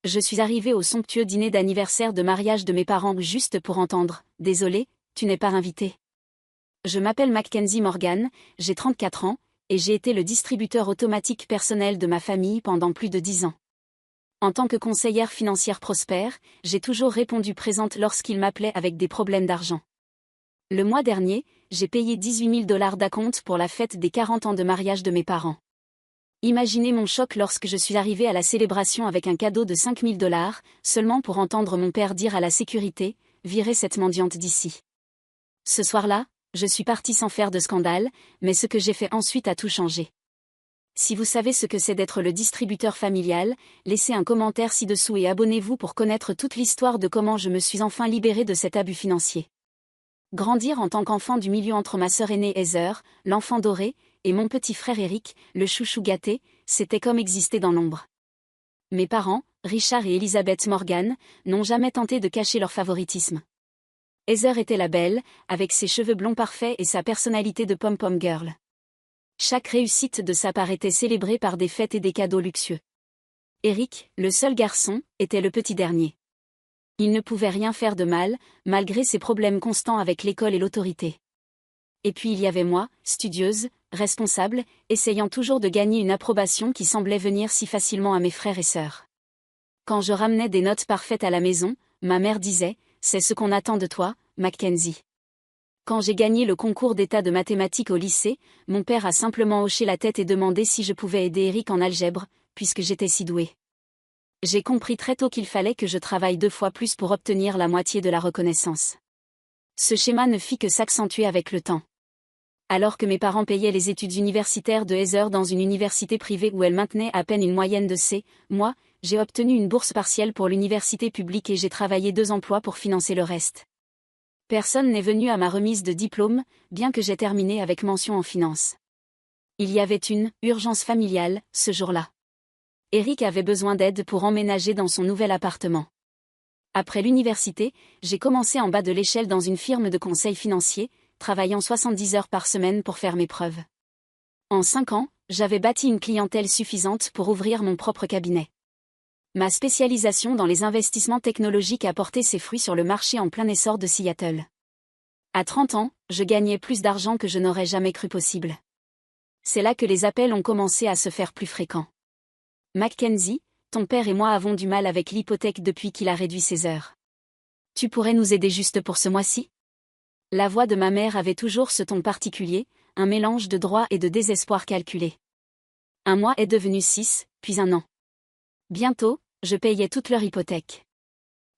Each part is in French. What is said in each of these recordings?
Je suis arrivée au somptueux dîner d'anniversaire de mariage de mes parents juste pour entendre « Désolé, tu n'es pas invité ». Je m'appelle Mackenzie Morgan, j'ai 34 ans, et j'ai été le distributeur automatique personnel de ma famille pendant plus de 10 ans. En tant que conseillère financière prospère, j'ai toujours répondu présente lorsqu'ils m'appelaient avec des problèmes d'argent. Le mois dernier, j'ai payé 18 000 $ d'acompte pour la fête des 40 ans de mariage de mes parents. Imaginez mon choc lorsque je suis arrivée à la célébration avec un cadeau de 5 000 $, seulement pour entendre mon père dire à la sécurité « Virez cette mendiante d'ici ». Ce soir-là, je suis partie sans faire de scandale, mais ce que j'ai fait ensuite a tout changé. Si vous savez ce que c'est d'être le distributeur familial, laissez un commentaire ci-dessous et abonnez-vous pour connaître toute l'histoire de comment je me suis enfin libérée de cet abus financier. Grandir en tant qu'enfant du milieu entre ma sœur aînée Heather, l'enfant doré, et mon petit frère Eric, le chouchou gâté, c'était comme exister dans l'ombre. Mes parents, Richard et Elizabeth Morgan, n'ont jamais tenté de cacher leur favoritisme. Heather était la belle, avec ses cheveux blonds parfaits et sa personnalité de pom-pom girl. Chaque réussite de sa part était célébrée par des fêtes et des cadeaux luxueux. Eric, le seul garçon, était le petit dernier. Il ne pouvait rien faire de mal, malgré ses problèmes constants avec l'école et l'autorité. Et puis il y avait moi, studieuse, responsable, essayant toujours de gagner une approbation qui semblait venir si facilement à mes frères et sœurs. Quand je ramenais des notes parfaites à la maison, ma mère disait « C'est ce qu'on attend de toi, Mackenzie ». Quand j'ai gagné le concours d'état de mathématiques au lycée, mon père a simplement hoché la tête et demandé si je pouvais aider Eric en algèbre, puisque j'étais si douée. J'ai compris très tôt qu'il fallait que je travaille 2 fois plus pour obtenir la moitié de la reconnaissance. Ce schéma ne fit que s'accentuer avec le temps. Alors que mes parents payaient les études universitaires de Heather dans une université privée où elle maintenait à peine une moyenne de C, moi, j'ai obtenu une bourse partielle pour l'université publique et j'ai travaillé 2 emplois pour financer le reste. Personne n'est venu à ma remise de diplôme, bien que j'ai terminé avec mention en finance. Il y avait une urgence familiale, ce jour-là. Eric avait besoin d'aide pour emménager dans son nouvel appartement. Après l'université, j'ai commencé en bas de l'échelle dans une firme de conseil financier, travaillant 70 heures par semaine pour faire mes preuves. En 5 ans, j'avais bâti une clientèle suffisante pour ouvrir mon propre cabinet. Ma spécialisation dans les investissements technologiques a porté ses fruits sur le marché en plein essor de Seattle. À 30 ans, je gagnais plus d'argent que je n'aurais jamais cru possible. C'est là que les appels ont commencé à se faire plus fréquents. Mackenzie, ton père et moi avons du mal avec l'hypothèque depuis qu'il a réduit ses heures. Tu pourrais nous aider juste pour ce mois-ci ? La voix de ma mère avait toujours ce ton particulier, un mélange de droit et de désespoir calculé. Un mois est devenu 6, puis 1 an. Bientôt, je payais toute leur hypothèque.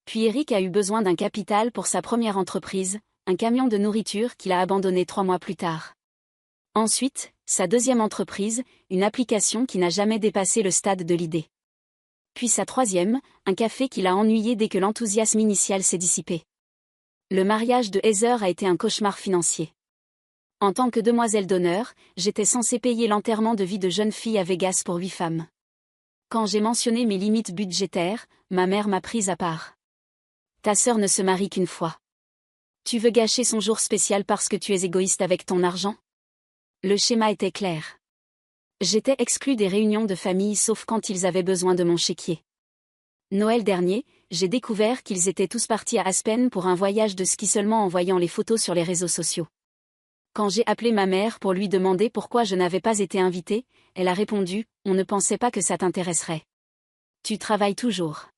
Puis Eric a eu besoin d'un capital pour sa première entreprise, un camion de nourriture qu'il a abandonné 3 mois plus tard. Ensuite, sa deuxième entreprise, une application qui n'a jamais dépassé le stade de l'idée. Puis sa troisième, un café qui l'a ennuyé dès que l'enthousiasme initial s'est dissipé. Le mariage de Heather a été un cauchemar financier. En tant que demoiselle d'honneur, j'étais censée payer l'enterrement de vie de jeune fille à Vegas pour 8 femmes. Quand j'ai mentionné mes limites budgétaires, ma mère m'a prise à part. Ta sœur ne se marie qu'une fois. Tu veux gâcher son jour spécial parce que tu es égoïste avec ton argent ? Le schéma était clair. J'étais exclue des réunions de famille sauf quand ils avaient besoin de mon chéquier. Noël dernier, j'ai découvert qu'ils étaient tous partis à Aspen pour un voyage de ski seulement en voyant les photos sur les réseaux sociaux. Quand j'ai appelé ma mère pour lui demander pourquoi je n'avais pas été invitée, elle a répondu « On ne pensait pas que ça t'intéresserait. Tu travailles toujours. »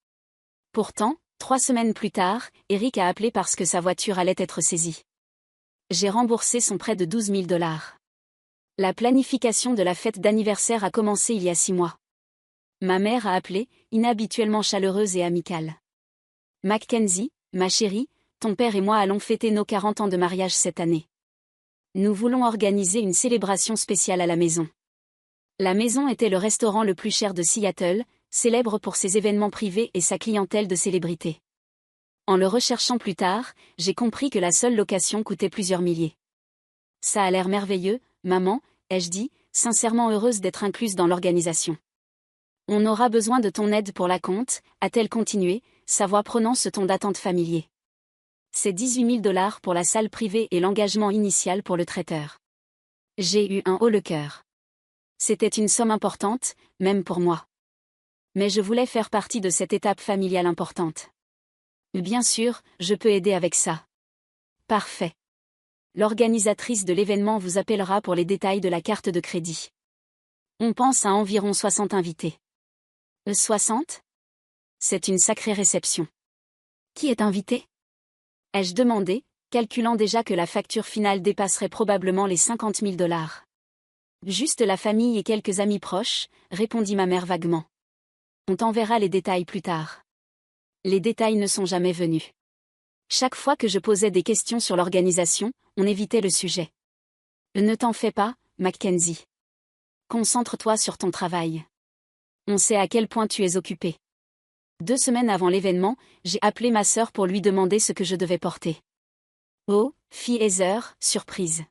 Pourtant, 3 semaines plus tard, Eric a appelé parce que sa voiture allait être saisie. J'ai remboursé son prêt de 12 000 $. La planification de la fête d'anniversaire a commencé il y a 6 mois. Ma mère a appelé, inhabituellement chaleureuse et amicale. « Mackenzie, ma chérie, ton père et moi allons fêter nos 40 ans de mariage cette année. Nous voulons organiser une célébration spéciale à la maison. » La maison était le restaurant le plus cher de Seattle, célèbre pour ses événements privés et sa clientèle de célébrités. En le recherchant plus tard, j'ai compris que la seule location coûtait plusieurs milliers. Ça a l'air merveilleux, maman, ai-je dit, sincèrement heureuse d'être incluse dans l'organisation. On aura besoin de ton aide pour la compte, a-t-elle continué, sa voix prenant ce ton d'attente familier. C'est 18 000 $ pour la salle privée et l'engagement initial pour le traiteur. J'ai eu un haut le cœur. C'était une somme importante, même pour moi. Mais je voulais faire partie de cette étape familiale importante. Bien sûr, je peux aider avec ça. Parfait. L'organisatrice de l'événement vous appellera pour les détails de la carte de crédit. On pense à environ 60 invités. 60 ? C'est une sacrée réception. Qui est invité ? Ai-je demandé, calculant déjà que la facture finale dépasserait probablement les 50 000 $. Juste la famille et quelques amis proches, répondit ma mère vaguement. On t'enverra les détails plus tard. Les détails ne sont jamais venus. Chaque fois que je posais des questions sur l'organisation, on évitait le sujet. Ne t'en fais pas, Mackenzie. Concentre-toi sur ton travail. On sait à quel point tu es occupé. 2 semaines avant l'événement, j'ai appelé ma sœur pour lui demander ce que je devais porter. Oh, fit Heather, surprise.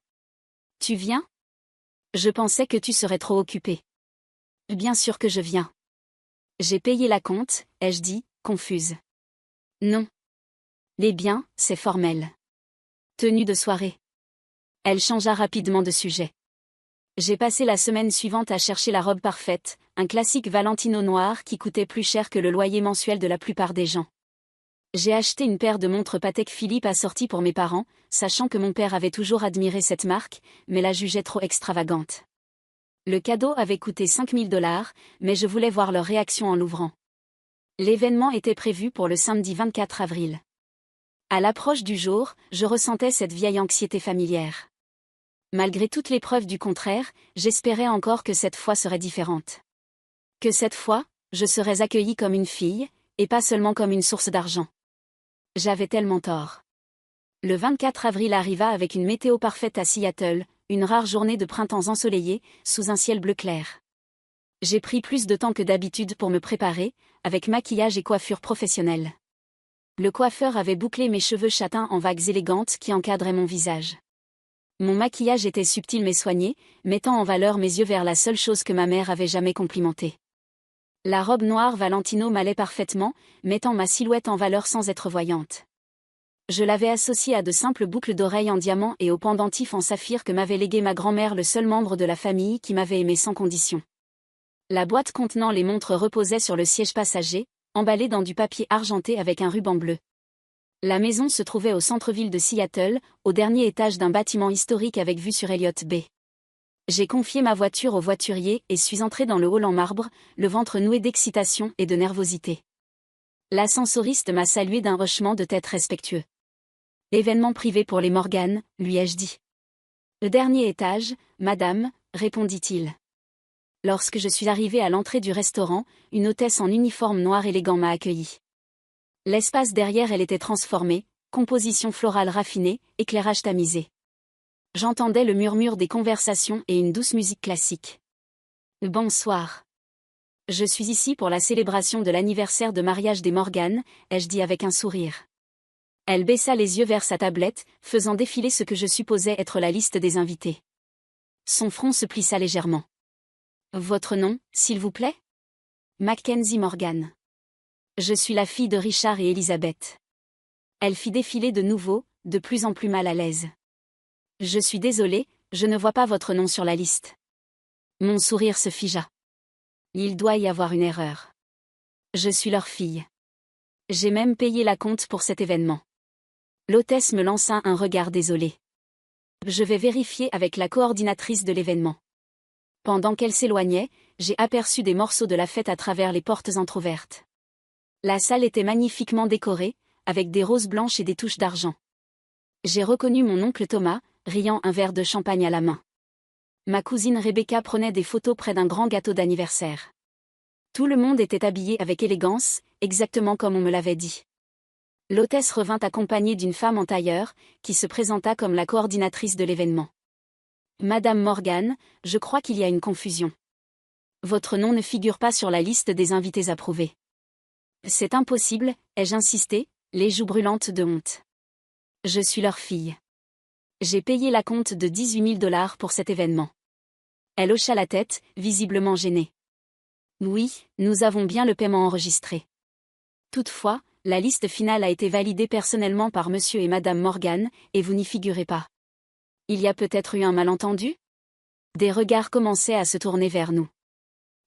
Tu viens ? Je pensais que tu serais trop occupée. Bien sûr que je viens. J'ai payé la compte, ai-je dit, confuse. Non. Les biens, c'est formel. Tenue de soirée. Elle changea rapidement de sujet. J'ai passé la semaine suivante à chercher la robe parfaite, un classique Valentino noir qui coûtait plus cher que le loyer mensuel de la plupart des gens. J'ai acheté une paire de montres Patek Philippe assorties pour mes parents, sachant que mon père avait toujours admiré cette marque, mais la jugeait trop extravagante. Le cadeau avait coûté 5 000 $, mais je voulais voir leur réaction en l'ouvrant. L'événement était prévu pour le samedi 24 avril. À l'approche du jour, je ressentais cette vieille anxiété familière. Malgré toutes les preuves du contraire, j'espérais encore que cette fois serait différente. Que cette fois, je serais accueillie comme une fille, et pas seulement comme une source d'argent. J'avais tellement tort. Le 24 avril arriva avec une météo parfaite à Seattle, une rare journée de printemps ensoleillé, sous un ciel bleu clair. J'ai pris plus de temps que d'habitude pour me préparer, avec maquillage et coiffure professionnelle. Le coiffeur avait bouclé mes cheveux châtains en vagues élégantes qui encadraient mon visage. Mon maquillage était subtil mais soigné, mettant en valeur mes yeux vers la seule chose que ma mère avait jamais complimentée. La robe noire Valentino m'allait parfaitement, mettant ma silhouette en valeur sans être voyante. Je l'avais associée à de simples boucles d'oreilles en diamant et au pendentif en saphir que m'avait légué ma grand-mère, le seul membre de la famille qui m'avait aimé sans condition. La boîte contenant les montres reposait sur le siège passager, emballée dans du papier argenté avec un ruban bleu. La maison se trouvait au centre-ville de Seattle, au dernier étage d'un bâtiment historique avec vue sur Elliott Bay. J'ai confié ma voiture au voiturier et suis entrée dans le hall en marbre, le ventre noué d'excitation et de nervosité. L'ascensoriste m'a salué d'un hochement de tête respectueux. Événement privé pour les Morgan, lui ai-je dit. Le dernier étage, madame, répondit-il. Lorsque je suis arrivée à l'entrée du restaurant, une hôtesse en uniforme noir élégant m'a accueillie. L'espace derrière elle était transformé, composition florale raffinée, éclairage tamisé. J'entendais le murmure des conversations et une douce musique classique. Bonsoir. Je suis ici pour la célébration de l'anniversaire de mariage des Morgan, ai-je dit avec un sourire. Elle baissa les yeux vers sa tablette, faisant défiler ce que je supposais être la liste des invités. Son front se plissa légèrement. Votre nom, s'il vous plaît ? Mackenzie Morgan. Je suis la fille de Richard et Elizabeth. Elle fit défiler de nouveau, de plus en plus mal à l'aise. Je suis désolée, je ne vois pas votre nom sur la liste. Mon sourire se figea. Il doit y avoir une erreur. Je suis leur fille. J'ai même payé la compte pour cet événement. L'hôtesse me lança un regard désolé. Je vais vérifier avec la coordinatrice de l'événement. Pendant qu'elle s'éloignait, j'ai aperçu des morceaux de la fête à travers les portes entrouvertes. La salle était magnifiquement décorée, avec des roses blanches et des touches d'argent. J'ai reconnu mon oncle Thomas, riant un verre de champagne à la main. Ma cousine Rebecca prenait des photos près d'un grand gâteau d'anniversaire. Tout le monde était habillé avec élégance, exactement comme on me l'avait dit. L'hôtesse revint accompagnée d'une femme en tailleur, qui se présenta comme la coordinatrice de l'événement. Madame Morgan, je crois qu'il y a une confusion. Votre nom ne figure pas sur la liste des invités approuvés. C'est impossible, ai-je insisté, les joues brûlantes de honte. Je suis leur fille. J'ai payé la compte de 18 000 $ pour cet événement. Elle hocha la tête, visiblement gênée. Oui, nous avons bien le paiement enregistré. Toutefois, la liste finale a été validée personnellement par monsieur et madame Morgan, et vous n'y figurez pas. Il y a peut-être eu un malentendu ? Des regards commençaient à se tourner vers nous.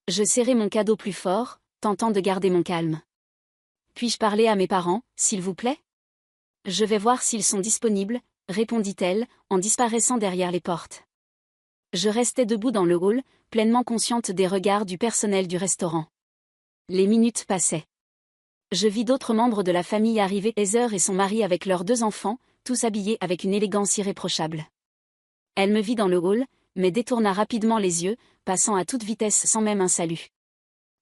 Je serrai mon cadeau plus fort, tentant de garder mon calme. Puis-je parler à mes parents, s'il vous plaît? Je vais voir s'ils sont disponibles, répondit-elle, en disparaissant derrière les portes. Je restais debout dans le hall, pleinement consciente des regards du personnel du restaurant. Les minutes passaient. Je vis d'autres membres de la famille arriver, Heather et son mari avec leurs 2 enfants, tous habillés avec une élégance irréprochable. Elle me vit dans le hall, mais détourna rapidement les yeux, passant à toute vitesse sans même un salut.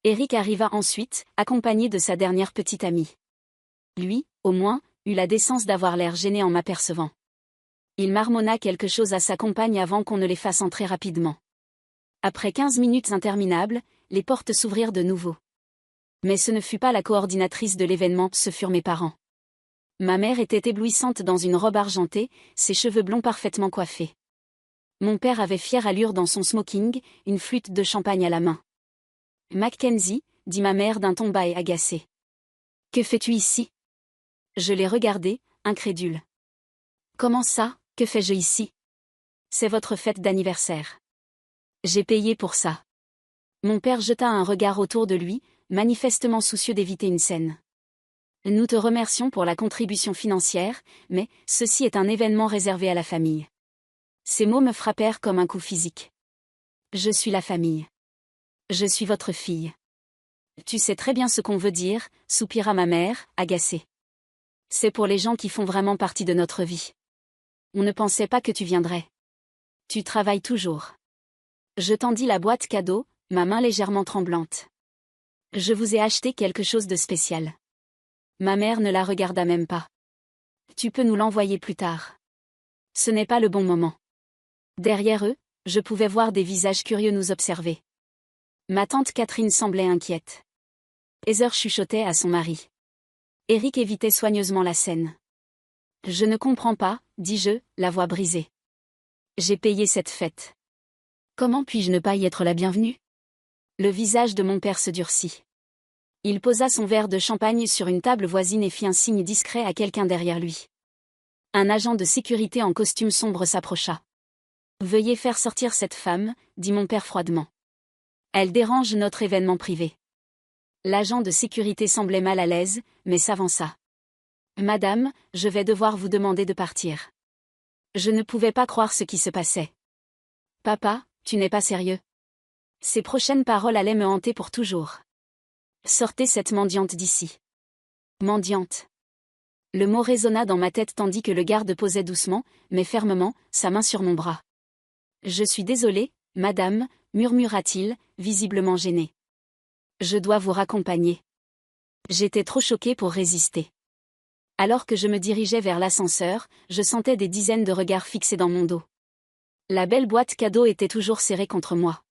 Eric arriva ensuite, accompagné de sa dernière petite amie. Lui, au moins, eut la décence d'avoir l'air gêné en m'apercevant. Il marmonna quelque chose à sa compagne avant qu'on ne les fasse entrer rapidement. Après 15 minutes interminables, les portes s'ouvrirent de nouveau. Mais ce ne fut pas la coordinatrice de l'événement, ce furent mes parents. Ma mère était éblouissante dans une robe argentée, ses cheveux blonds parfaitement coiffés. Mon père avait fière allure dans son smoking, une flûte de champagne à la main. « Mackenzie » dit ma mère d'un ton bas et agacé. « Que fais-tu ici ?» Je l'ai regardé, incrédule. « Comment ça, que fais-je ici ?»« C'est votre fête d'anniversaire. J'ai payé pour ça. » Mon père jeta un regard autour de lui, manifestement soucieux d'éviter une scène. « Nous te remercions pour la contribution financière, mais ceci est un événement réservé à la famille. » Ces mots me frappèrent comme un coup physique. Je suis la famille. Je suis votre fille. Tu sais très bien ce qu'on veut dire, soupira ma mère, agacée. C'est pour les gens qui font vraiment partie de notre vie. On ne pensait pas que tu viendrais. Tu travailles toujours. Je tendis la boîte cadeau, ma main légèrement tremblante. Je vous ai acheté quelque chose de spécial. Ma mère ne la regarda même pas. Tu peux nous l'envoyer plus tard. Ce n'est pas le bon moment. Derrière eux, je pouvais voir des visages curieux nous observer. Ma tante Catherine semblait inquiète. Heather chuchotait à son mari. Eric évitait soigneusement la scène. « Je ne comprends pas, dis-je, la voix brisée. J'ai payé cette fête. Comment puis-je ne pas y être la bienvenue ?» Le visage de mon père se durcit. Il posa son verre de champagne sur une table voisine et fit un signe discret à quelqu'un derrière lui. Un agent de sécurité en costume sombre s'approcha. « Veuillez faire sortir cette femme, » dit mon père froidement. « Elle dérange notre événement privé. » L'agent de sécurité semblait mal à l'aise, mais s'avança. « Madame, je vais devoir vous demander de partir. » Je ne pouvais pas croire ce qui se passait. « Papa, tu n'es pas sérieux. » Ces prochaines paroles allaient me hanter pour toujours. « Sortez cette mendiante d'ici. » Mendiante. Le mot résonna dans ma tête tandis que le garde posait doucement, mais fermement, sa main sur mon bras. « Je suis désolé, madame, » murmura-t-il, visiblement gêné. « Je dois vous raccompagner. » J'étais trop choquée pour résister. Alors que je me dirigeais vers l'ascenseur, je sentais des dizaines de regards fixés dans mon dos. La belle boîte cadeau était toujours serrée contre moi.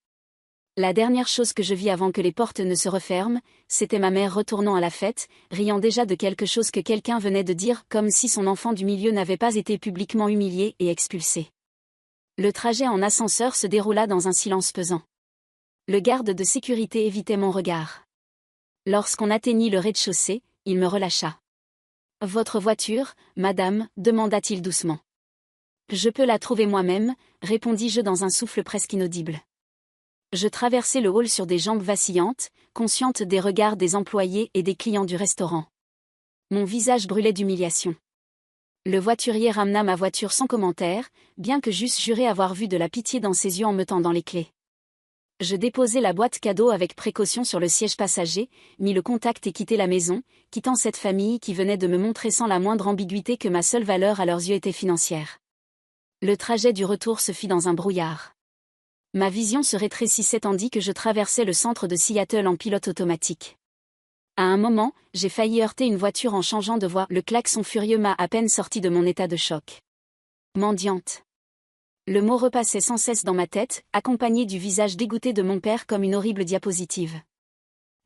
La dernière chose que je vis avant que les portes ne se referment, c'était ma mère retournant à la fête, riant déjà de quelque chose que quelqu'un venait de dire, comme si son enfant du milieu n'avait pas été publiquement humilié et expulsé. Le trajet en ascenseur se déroula dans un silence pesant. Le garde de sécurité évitait mon regard. Lorsqu'on atteignit le rez-de-chaussée, il me relâcha. « Votre voiture, madame ?» demanda-t-il doucement. « Je peux la trouver moi-même » répondis-je dans un souffle presque inaudible. Je traversai le hall sur des jambes vacillantes, consciente des regards des employés et des clients du restaurant. Mon visage brûlait d'humiliation. Le voiturier ramena ma voiture sans commentaire, bien que j'eusse juré avoir vu de la pitié dans ses yeux en me tendant les clés. Je déposai la boîte cadeau avec précaution sur le siège passager, mis le contact et quittai la maison, quittant cette famille qui venait de me montrer sans la moindre ambiguïté que ma seule valeur à leurs yeux était financière. Le trajet du retour se fit dans un brouillard. Ma vision se rétrécissait tandis que je traversais le centre de Seattle en pilote automatique. À un moment, j'ai failli heurter une voiture en changeant de voie. Le klaxon furieux m'a à peine sorti de mon état de choc. Mendiante. Le mot repassait sans cesse dans ma tête, accompagné du visage dégoûté de mon père comme une horrible diapositive.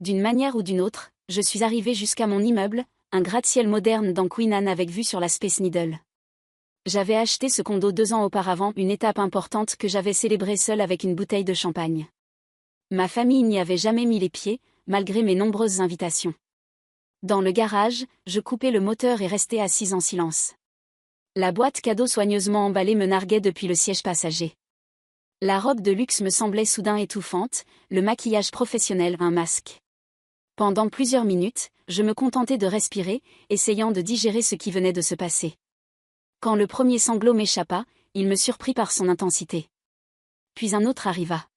D'une manière ou d'une autre, je suis arrivé jusqu'à mon immeuble, un gratte-ciel moderne dans Queen Anne avec vue sur la Space Needle. J'avais acheté ce condo 2 ans auparavant, une étape importante que j'avais célébrée seule avec une bouteille de champagne. Ma famille n'y avait jamais mis les pieds, malgré mes nombreuses invitations. Dans le garage, je coupais le moteur et restais assise en silence. La boîte cadeau soigneusement emballée me narguait depuis le siège passager. La robe de luxe me semblait soudain étouffante, le maquillage professionnel un masque. Pendant plusieurs minutes, je me contentais de respirer, essayant de digérer ce qui venait de se passer. Quand le premier sanglot m'échappa, il me surprit par son intensité. Puis un autre arriva.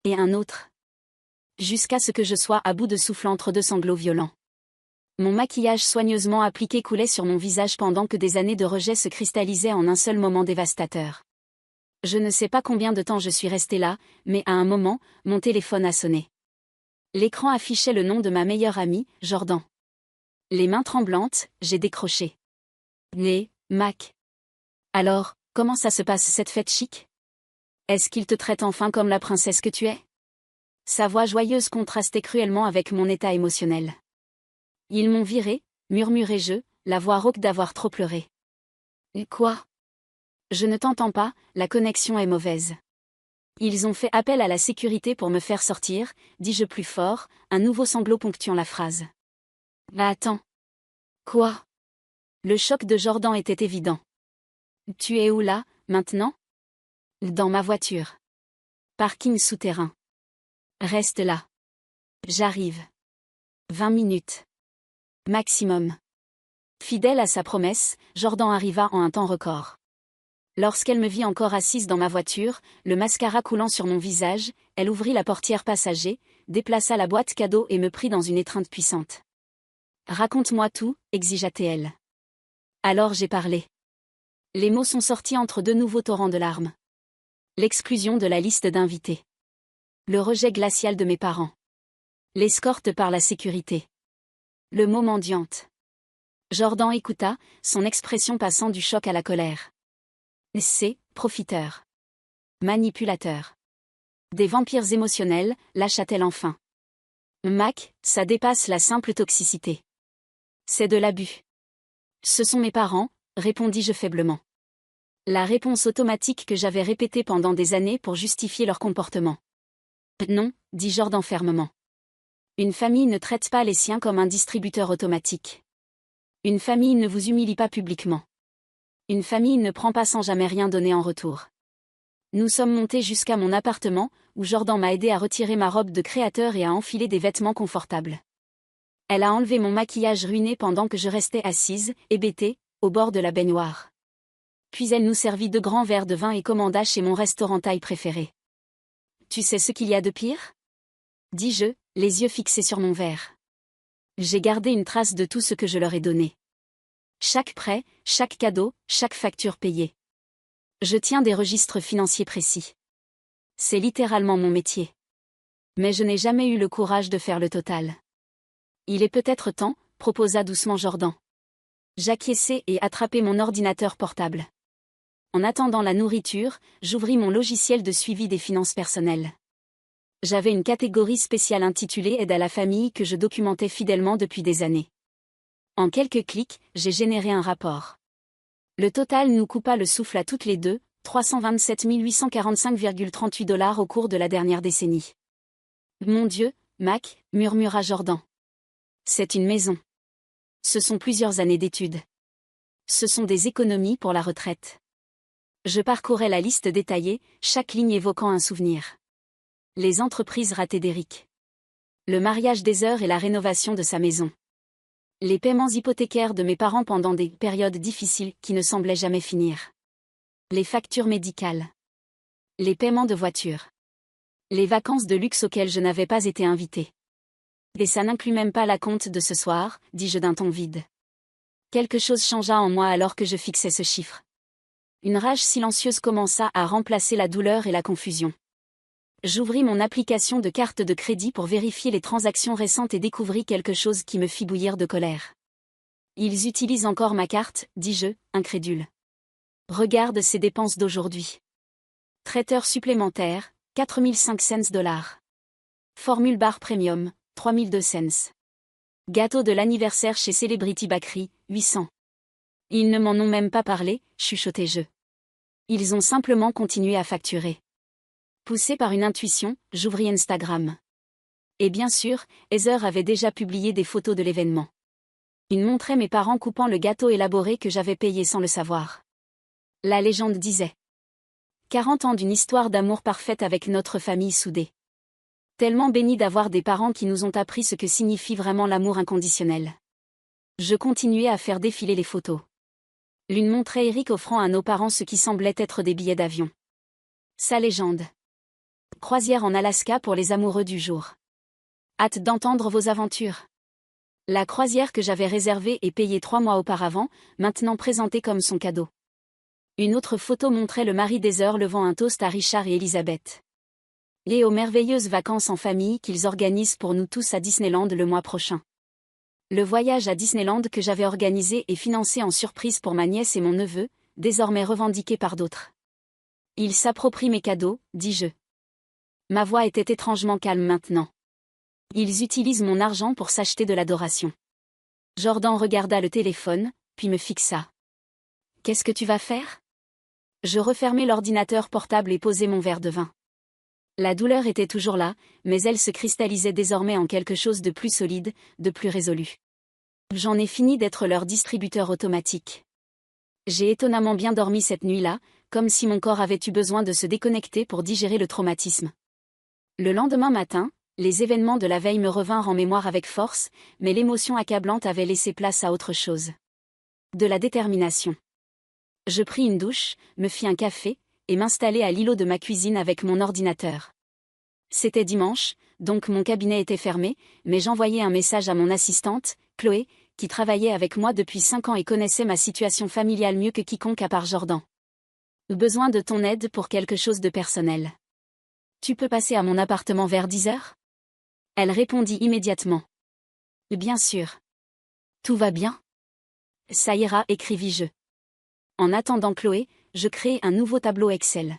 Et un autre. Jusqu'à ce que je sois à bout de souffle entre deux sanglots violents. Mon maquillage soigneusement appliqué coulait sur mon visage pendant que des années de rejet se cristallisaient en un seul moment dévastateur. Je ne sais pas combien de temps je suis restée là, mais à un moment, mon téléphone a sonné. L'écran affichait le nom de ma meilleure amie, Jordan. Les mains tremblantes, j'ai décroché. Mac. Alors, comment ça se passe cette fête chic? Est-ce qu'il te traite enfin comme la princesse que tu es? Sa voix joyeuse contrastait cruellement avec mon état émotionnel. Ils m'ont viré, murmurai-je, la voix rauque d'avoir trop pleuré. Et quoi? Je ne t'entends pas, la connexion est mauvaise. Ils ont fait appel à la sécurité pour me faire sortir, dis-je plus fort, un nouveau sanglot ponctuant la phrase. Attends. Quoi? Le choc de Jordan était évident. Tu es où là, maintenant? Dans ma voiture. Parking souterrain. Reste là. J'arrive. 20 minutes. Maximum. Fidèle à sa promesse, Jordan arriva en un temps record. Lorsqu'elle me vit encore assise dans ma voiture, le mascara coulant sur mon visage, elle ouvrit la portière passager, déplaça la boîte cadeau et me prit dans une étreinte puissante. Raconte-moi tout, exigea-t-elle. Alors j'ai parlé. Les mots sont sortis entre deux nouveaux torrents de larmes. L'exclusion de la liste d'invités. Le rejet glacial de mes parents. L'escorte par la sécurité. Le mot mendiante. Jordan écouta, son expression passant du choc à la colère. C'est, profiteur. Manipulateur. Des vampires émotionnels, lâcha-t-elle enfin. Mac, ça dépasse la simple toxicité. C'est de l'abus. Ce sont mes parents, répondis-je faiblement. La réponse automatique que j'avais répétée pendant des années pour justifier leur comportement. Non, dit Jordan fermement. Une famille ne traite pas les siens comme un distributeur automatique. Une famille ne vous humilie pas publiquement. Une famille ne prend pas sans jamais rien donner en retour. Nous sommes montés jusqu'à mon appartement, où Jordan m'a aidé à retirer ma robe de créateur et à enfiler des vêtements confortables. Elle a enlevé mon maquillage ruiné pendant que je restais assise, hébétée, au bord de la baignoire. Puis elle nous servit 2 grands verres de vin et commanda chez mon restaurant thaï préféré. Tu sais ce qu'il y a de pire? Dis-je, les yeux fixés sur mon verre. J'ai gardé une trace de tout ce que je leur ai donné. Chaque prêt, chaque cadeau, chaque facture payée. Je tiens des registres financiers précis. C'est littéralement mon métier. Mais je n'ai jamais eu le courage de faire le total. Il est peut-être temps, proposa doucement Jordan. J'acquiesçai et attrapai mon ordinateur portable. En attendant la nourriture, j'ouvris mon logiciel de suivi des finances personnelles. J'avais une catégorie spéciale intitulée Aide à la famille que je documentais fidèlement depuis des années. En quelques clics, j'ai généré un rapport. Le total nous coupa le souffle à toutes les deux, 327 845,38 $ au cours de la dernière décennie. Mon Dieu, Mac, murmura Jordan. C'est une maison. Ce sont plusieurs années d'études. Ce sont des économies pour la retraite. Je parcourais la liste détaillée, chaque ligne évoquant un souvenir. Les entreprises ratées d'Eric. Le mariage d'Heather et la rénovation de sa maison. Les paiements hypothécaires de mes parents pendant des périodes difficiles qui ne semblaient jamais finir. Les factures médicales. Les paiements de voiture. Les vacances de luxe auxquelles je n'avais pas été invitée. Et ça n'inclut même pas la compte de ce soir, dis-je d'un ton vide. Quelque chose changea en moi alors que je fixais ce chiffre. Une rage silencieuse commença à remplacer la douleur et la confusion. J'ouvris mon application de carte de crédit pour vérifier les transactions récentes et découvris quelque chose qui me fit bouillir de colère. Ils utilisent encore ma carte, dis-je, incrédule. Regarde ces dépenses d'aujourd'hui. Traiteur supplémentaire, 4005 $. Formule bar premium, 3002 cents. Gâteau de l'anniversaire chez Celebrity Bakery, 800. Ils ne m'en ont même pas parlé, chuchotai-je. Ils ont simplement continué à facturer. Poussé par une intuition, j'ouvris Instagram. Et bien sûr, Heather avait déjà publié des photos de l'événement. Il montrait mes parents coupant le gâteau élaboré que j'avais payé sans le savoir. La légende disait 40 ans d'une histoire d'amour parfaite avec notre famille soudée. Tellement bénie d'avoir des parents qui nous ont appris ce que signifie vraiment l'amour inconditionnel. Je continuais à faire défiler les photos. L'une montrait Eric offrant à nos parents ce qui semblait être des billets d'avion. Sa légende. Croisière en Alaska pour les amoureux du jour. Hâte d'entendre vos aventures. La croisière que j'avais réservée et payée 3 mois auparavant, maintenant présentée comme son cadeau. Une autre photo montrait le mari des heures levant un toast à Richard et Elisabeth. Et aux merveilleuses vacances en famille qu'ils organisent pour nous tous à Disneyland le mois prochain. Le voyage à Disneyland que j'avais organisé et financé en surprise pour ma nièce et mon neveu, désormais revendiqué par d'autres. Ils s'approprient mes cadeaux, dis-je. Ma voix était étrangement calme maintenant. Ils utilisent mon argent pour s'acheter de l'adoration. Jordan regarda le téléphone, puis me fixa. Qu'est-ce que tu vas faire? Je refermai l'ordinateur portable et posai mon verre de vin. La douleur était toujours là, mais elle se cristallisait désormais en quelque chose de plus solide, de plus résolu. J'en ai fini d'être leur distributeur automatique. J'ai étonnamment bien dormi cette nuit-là, comme si mon corps avait eu besoin de se déconnecter pour digérer le traumatisme. Le lendemain matin, les événements de la veille me revinrent en mémoire avec force, mais l'émotion accablante avait laissé place à autre chose. De la détermination. Je pris une douche, me fis un café, et m'installai à l'îlot de ma cuisine avec mon ordinateur. C'était dimanche, donc mon cabinet était fermé, mais j'envoyai un message à mon assistante, Chloé, qui travaillait avec moi depuis 5 ans et connaissait ma situation familiale mieux que quiconque à part Jordan. Besoin de ton aide pour quelque chose de personnel. Tu peux passer à mon appartement vers 10 heures? Elle répondit immédiatement. Bien sûr. Tout va bien? Ça ira, écrivis-je. En attendant Chloé, je créai un nouveau tableau Excel.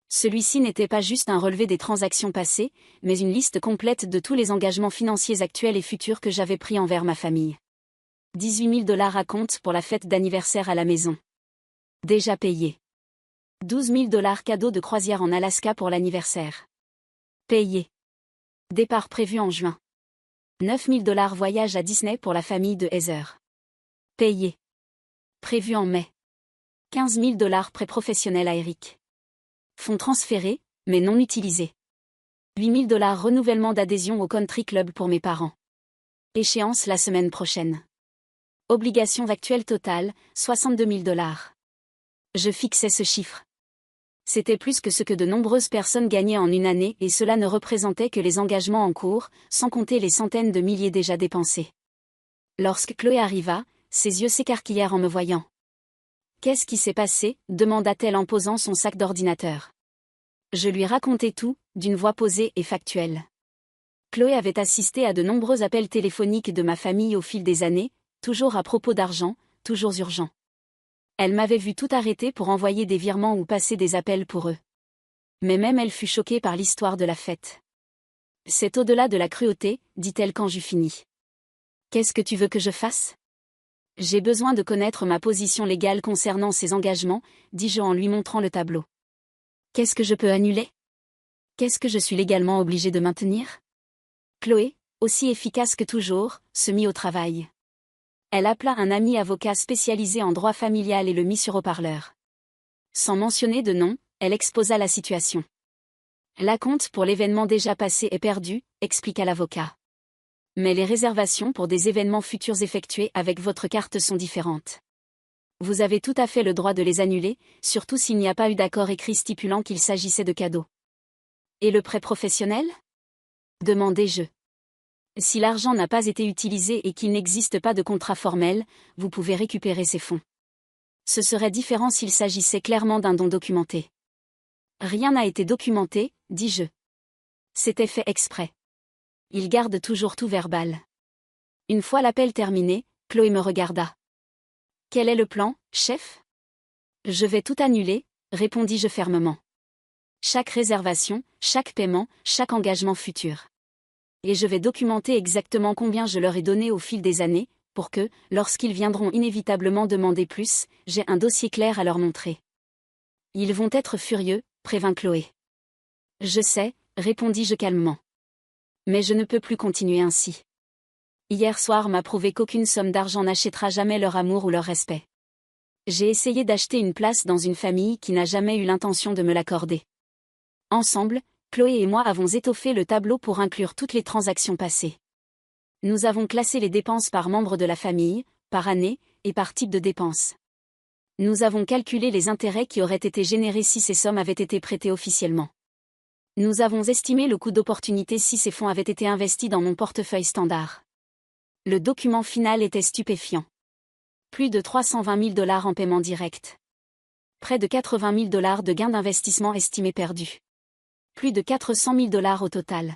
Celui-ci n'était pas juste un relevé des transactions passées, mais une liste complète de tous les engagements financiers actuels et futurs que j'avais pris envers ma famille. 18 000 $ à compte pour la fête d'anniversaire à la maison. Déjà payé. 12 000 $ cadeau de croisière en Alaska pour l'anniversaire. Payé. Départ prévu en juin. 9 000 $ voyage à Disney pour la famille de Heather. Payé. Prévu en mai. 15 000 $ prêt professionnel à Eric. Fonds transférés, mais non utilisés. 8 000 $ renouvellement d'adhésion au country club pour mes parents. Échéance la semaine prochaine. Obligations actuelles totales, 62 000 $. Je fixais ce chiffre. C'était plus que ce que de nombreuses personnes gagnaient en une année et cela ne représentait que les engagements en cours, sans compter les centaines de milliers déjà dépensés. Lorsque Chloé arriva, ses yeux s'écarquillèrent en me voyant. Qu'est-ce qui s'est passé? Demanda-t-elle en posant son sac d'ordinateur. Je lui racontai tout, d'une voix posée et factuelle. Chloé avait assisté à de nombreux appels téléphoniques de ma famille au fil des années, toujours à propos d'argent, toujours urgent. Elle m'avait vu tout arrêter pour envoyer des virements ou passer des appels pour eux. Mais même elle fut choquée par l'histoire de la fête. C'est au-delà de la cruauté, dit-elle quand j'eus fini. Qu'est-ce que tu veux que je fasse? J'ai besoin de connaître ma position légale concernant ces engagements, dis-je en lui montrant le tableau. Qu'est-ce que je peux annuler? Qu'est-ce que je suis légalement obligée de maintenir? Chloé, aussi efficace que toujours, se mit au travail. Elle appela un ami avocat spécialisé en droit familial et le mit sur haut-parleur. Sans mentionner de nom, elle exposa la situation. L'acompte pour l'événement déjà passé est perdu, expliqua l'avocat. Mais les réservations pour des événements futurs effectués avec votre carte sont différentes. Vous avez tout à fait le droit de les annuler, surtout s'il n'y a pas eu d'accord écrit stipulant qu'il s'agissait de cadeaux. Et le prêt professionnel? Demandai-je. Si l'argent n'a pas été utilisé et qu'il n'existe pas de contrat formel, vous pouvez récupérer ces fonds. Ce serait différent s'il s'agissait clairement d'un don documenté. Rien n'a été documenté, dis-je. C'était fait exprès. Il garde toujours tout verbal. Une fois l'appel terminé, Chloé me regarda. Quel est le plan, chef? Je vais tout annuler, répondis-je fermement. Chaque réservation, chaque paiement, chaque engagement futur. Et je vais documenter exactement combien je leur ai donné au fil des années, pour que, lorsqu'ils viendront inévitablement demander plus, j'ai un dossier clair à leur montrer. Ils vont être furieux, prévint Chloé. Je sais, répondis-je calmement. Mais je ne peux plus continuer ainsi. Hier soir m'a prouvé qu'aucune somme d'argent n'achètera jamais leur amour ou leur respect. J'ai essayé d'acheter une place dans une famille qui n'a jamais eu l'intention de me l'accorder. Ensemble, Chloé et moi avons étoffé le tableau pour inclure toutes les transactions passées. Nous avons classé les dépenses par membre de la famille, par année, et par type de dépenses. Nous avons calculé les intérêts qui auraient été générés si ces sommes avaient été prêtées officiellement. Nous avons estimé le coût d'opportunité si ces fonds avaient été investis dans mon portefeuille standard. Le document final était stupéfiant. Plus de 320 000 $ en paiement direct. Près de 80 000 $ de gains d'investissement estimés perdus. Plus de 400 000 $ au total.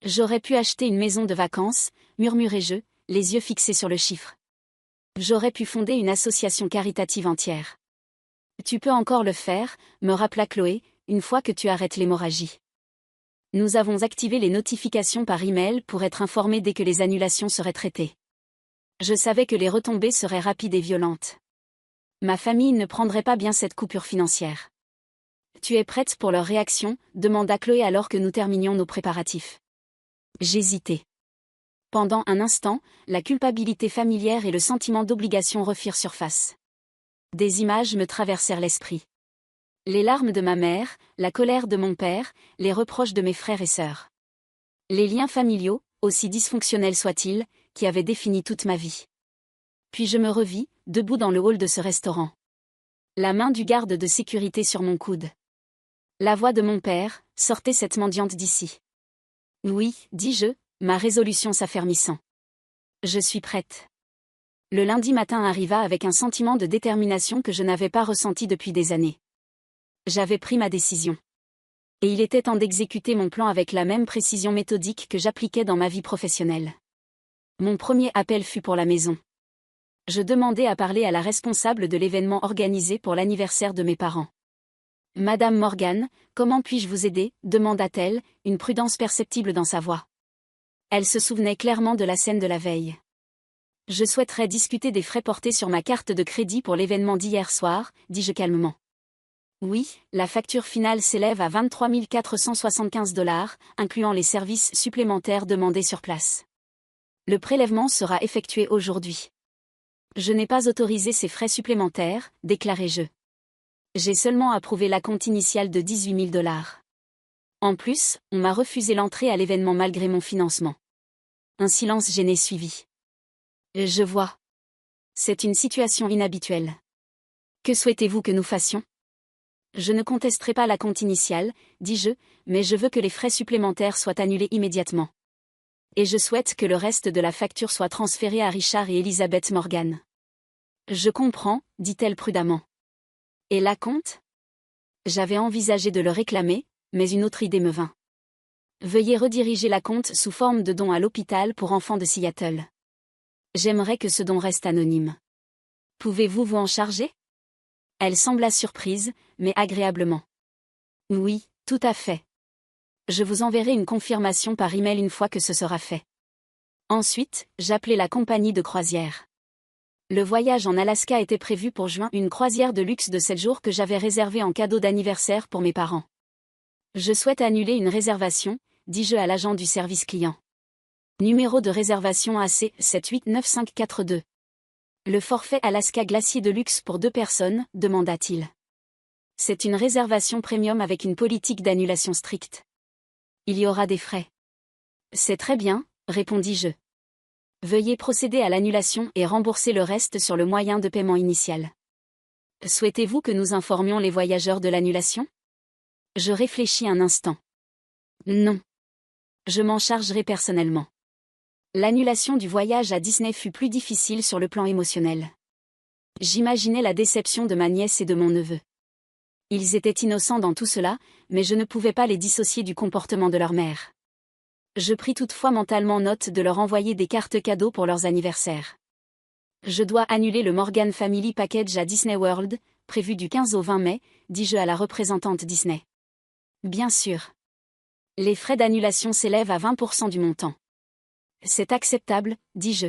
J'aurais pu acheter une maison de vacances, murmurai-je, les yeux fixés sur le chiffre. J'aurais pu fonder une association caritative entière. Tu peux encore le faire, me rappela Chloé, une fois que tu arrêtes l'hémorragie. Nous avons activé les notifications par email pour être informés dès que les annulations seraient traitées. Je savais que les retombées seraient rapides et violentes. Ma famille ne prendrait pas bien cette coupure financière. Tu es prête pour leur réaction, demanda Chloé alors que nous terminions nos préparatifs. J'hésitais. Pendant un instant, la culpabilité familière et le sentiment d'obligation refirent surface. Des images me traversèrent l'esprit. Les larmes de ma mère, la colère de mon père, les reproches de mes frères et sœurs. Les liens familiaux, aussi dysfonctionnels soient-ils, qui avaient défini toute ma vie. Puis je me revis, debout dans le hall de ce restaurant. La main du garde de sécurité sur mon coude. La voix de mon père, sortez cette mendiante d'ici. Oui, dis-je, ma résolution s'affermissant. Je suis prête. Le lundi matin arriva avec un sentiment de détermination que je n'avais pas ressenti depuis des années. J'avais pris ma décision. Et il était temps d'exécuter mon plan avec la même précision méthodique que j'appliquais dans ma vie professionnelle. Mon premier appel fut pour la maison. Je demandai à parler à la responsable de l'événement organisé pour l'anniversaire de mes parents. « Madame Morgan, comment puis-je vous aider ?» demanda-t-elle, une prudence perceptible dans sa voix. Elle se souvenait clairement de la scène de la veille. « Je souhaiterais discuter des frais portés sur ma carte de crédit pour l'événement d'hier soir, dis-je calmement. Oui, la facture finale s'élève à 23 475 $, incluant les services supplémentaires demandés sur place. Le prélèvement sera effectué aujourd'hui. Je n'ai pas autorisé ces frais supplémentaires, déclarai-je. J'ai seulement approuvé l'acompte initial de 18 000 $. En plus, on m'a refusé l'entrée à l'événement malgré mon financement. Un silence gêné suivit. Je vois. C'est une situation inhabituelle. Que souhaitez-vous que nous fassions ? Je ne contesterai pas l'acompte initial, dis-je, mais je veux que les frais supplémentaires soient annulés immédiatement. Et je souhaite que le reste de la facture soit transféré à Richard et Elizabeth Morgan. Je comprends, dit-elle prudemment. Et l'acompte ? J'avais envisagé de le réclamer, mais une autre idée me vint. Veuillez rediriger l'acompte sous forme de don à l'hôpital pour enfants de Seattle. J'aimerais que ce don reste anonyme. Pouvez-vous vous en charger ? Elle sembla surprise, mais agréablement. Oui, tout à fait. Je vous enverrai une confirmation par email une fois que ce sera fait. Ensuite, j'appelai la compagnie de croisière. Le voyage en Alaska était prévu pour juin, une croisière de luxe de 7 jours que j'avais réservée en cadeau d'anniversaire pour mes parents. Je souhaite annuler une réservation, dis-je à l'agent du service client. Numéro de réservation AC 789542. Le forfait Alaska glacier de luxe pour 2 personnes, demanda-t-il. C'est une réservation premium avec une politique d'annulation stricte. Il y aura des frais. C'est très bien, répondis-je. Veuillez procéder à l'annulation et rembourser le reste sur le moyen de paiement initial. Souhaitez-vous que nous informions les voyageurs de l'annulation ? Je réfléchis un instant. Non. Je m'en chargerai personnellement. L'annulation du voyage à Disney fut plus difficile sur le plan émotionnel. J'imaginais la déception de ma nièce et de mon neveu. Ils étaient innocents dans tout cela, mais je ne pouvais pas les dissocier du comportement de leur mère. Je pris toutefois mentalement note de leur envoyer des cartes cadeaux pour leurs anniversaires. Je dois annuler le Morgan Family Package à Disney World, prévu du 15 au 20 mai, dis-je à la représentante Disney. Bien sûr. Les frais d'annulation s'élèvent à 20% du montant. C'est acceptable, dis-je.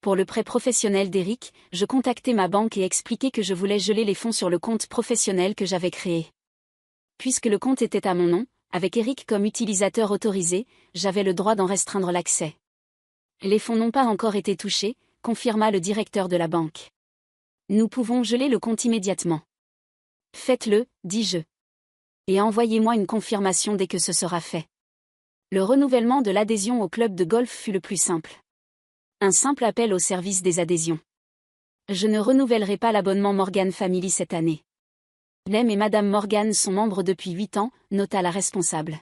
Pour le prêt professionnel d'Eric, je contactai ma banque et expliquai que je voulais geler les fonds sur le compte professionnel que j'avais créé. Puisque le compte était à mon nom, avec Eric comme utilisateur autorisé, j'avais le droit d'en restreindre l'accès. Les fonds n'ont pas encore été touchés, confirma le directeur de la banque. Nous pouvons geler le compte immédiatement. Faites-le, dis-je. Et envoyez-moi une confirmation dès que ce sera fait. Le renouvellement de l'adhésion au club de golf fut le plus simple. Un simple appel au service des adhésions. Je ne renouvellerai pas l'abonnement Morgan Family cette année. Lem et Madame Morgan sont membres depuis 8 ans, nota la responsable.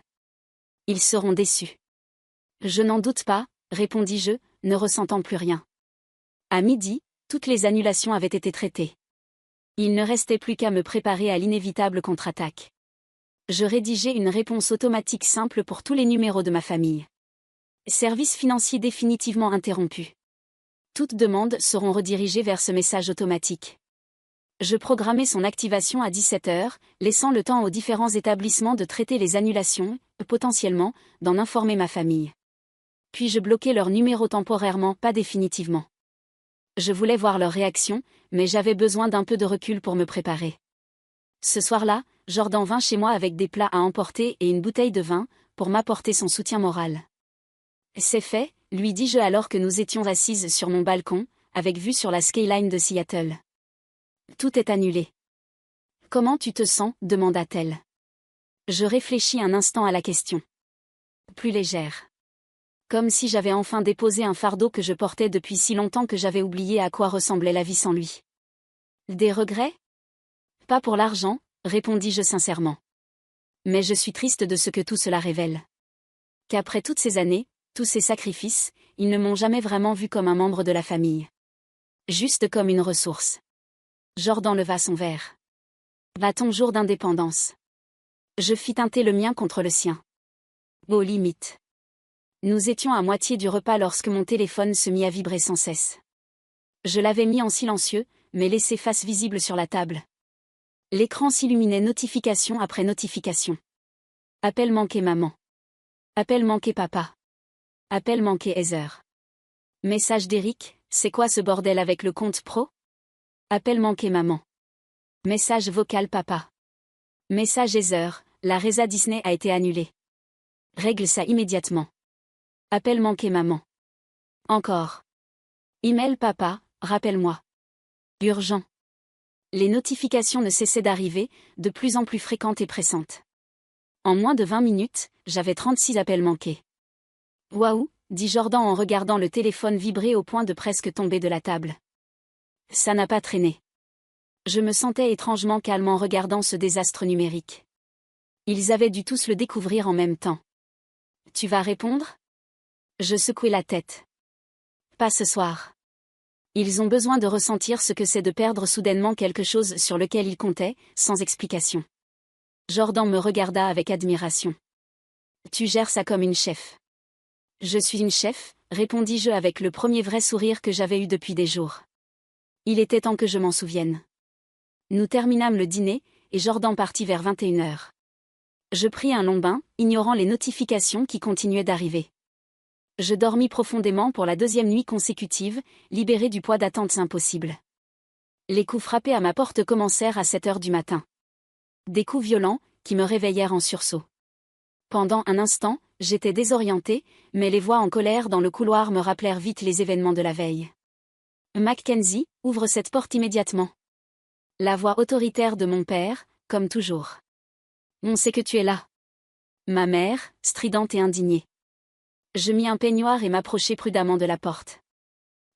Ils seront déçus. Je n'en doute pas, répondis-je, ne ressentant plus rien. À midi, toutes les annulations avaient été traitées. Il ne restait plus qu'à me préparer à l'inévitable contre-attaque. Je rédigeai une réponse automatique simple pour tous les numéros de ma famille. Service financier définitivement interrompu. Toutes demandes seront redirigées vers ce message automatique. Je programmai son activation à 17 h, laissant le temps aux différents établissements de traiter les annulations, potentiellement, d'en informer ma famille. Puis je bloquai leur numéro temporairement, pas définitivement. Je voulais voir leur réaction, mais j'avais besoin d'un peu de recul pour me préparer. Ce soir-là, Jordan vint chez moi avec des plats à emporter et une bouteille de vin, pour m'apporter son soutien moral. C'est fait, lui dis-je alors que nous étions assises sur mon balcon, avec vue sur la skyline de Seattle. Tout est annulé. Comment tu te sens, demanda-t-elle. Je réfléchis un instant à la question. Plus légère. Comme si j'avais enfin déposé un fardeau que je portais depuis si longtemps que j'avais oublié à quoi ressemblait la vie sans lui. Des regrets ? Pas pour l'argent, répondis-je sincèrement. Mais je suis triste de ce que tout cela révèle. Qu'après toutes ces années, tous ces sacrifices, ils ne m'ont jamais vraiment vu comme un membre de la famille. Juste comme une ressource. Jordan leva son verre. Va ton jour d'indépendance. Je fis teinter le mien contre le sien. Aux limites. Nous étions à moitié du repas lorsque mon téléphone se mit à vibrer sans cesse. Je l'avais mis en silencieux, mais laissé face visible sur la table. L'écran s'illuminait notification après notification. Appel manqué maman. Appel manqué papa. Appel manqué Heather. Message d'Eric, c'est quoi ce bordel avec le compte pro ? Appel manqué maman. Message vocal papa. Message Heather, la résa Disney a été annulée. Règle ça immédiatement. Appel manqué maman. Encore. Email papa, rappelle-moi. Urgent. Les notifications ne cessaient d'arriver, de plus en plus fréquentes et pressantes. En moins de 20 minutes, j'avais 36 appels manqués. Waouh, dit Jordan en regardant le téléphone vibrer au point de presque tomber de la table. Ça n'a pas traîné. Je me sentais étrangement calme en regardant ce désastre numérique. Ils avaient dû tous le découvrir en même temps. Tu vas répondre ? Je secouai la tête. Pas ce soir. Ils ont besoin de ressentir ce que c'est de perdre soudainement quelque chose sur lequel ils comptaient, sans explication. Jordan me regarda avec admiration. Tu gères ça comme une chef. Je suis une chef, répondis-je avec le premier vrai sourire que j'avais eu depuis des jours. Il était temps que je m'en souvienne. Nous terminâmes le dîner, et Jordan partit vers 21 h. Je pris un long bain, ignorant les notifications qui continuaient d'arriver. Je dormis profondément pour la 2e nuit consécutive, libéré du poids d'attentes impossibles. Les coups frappés à ma porte commencèrent à 7 h du matin. Des coups violents, qui me réveillèrent en sursaut. Pendant un instant, j'étais désorientée, mais les voix en colère dans le couloir me rappelèrent vite les événements de la veille. Mackenzie, ouvre cette porte immédiatement. La voix autoritaire de mon père, comme toujours. On sait que tu es là. Ma mère, stridente et indignée. Je mis un peignoir et m'approchai prudemment de la porte.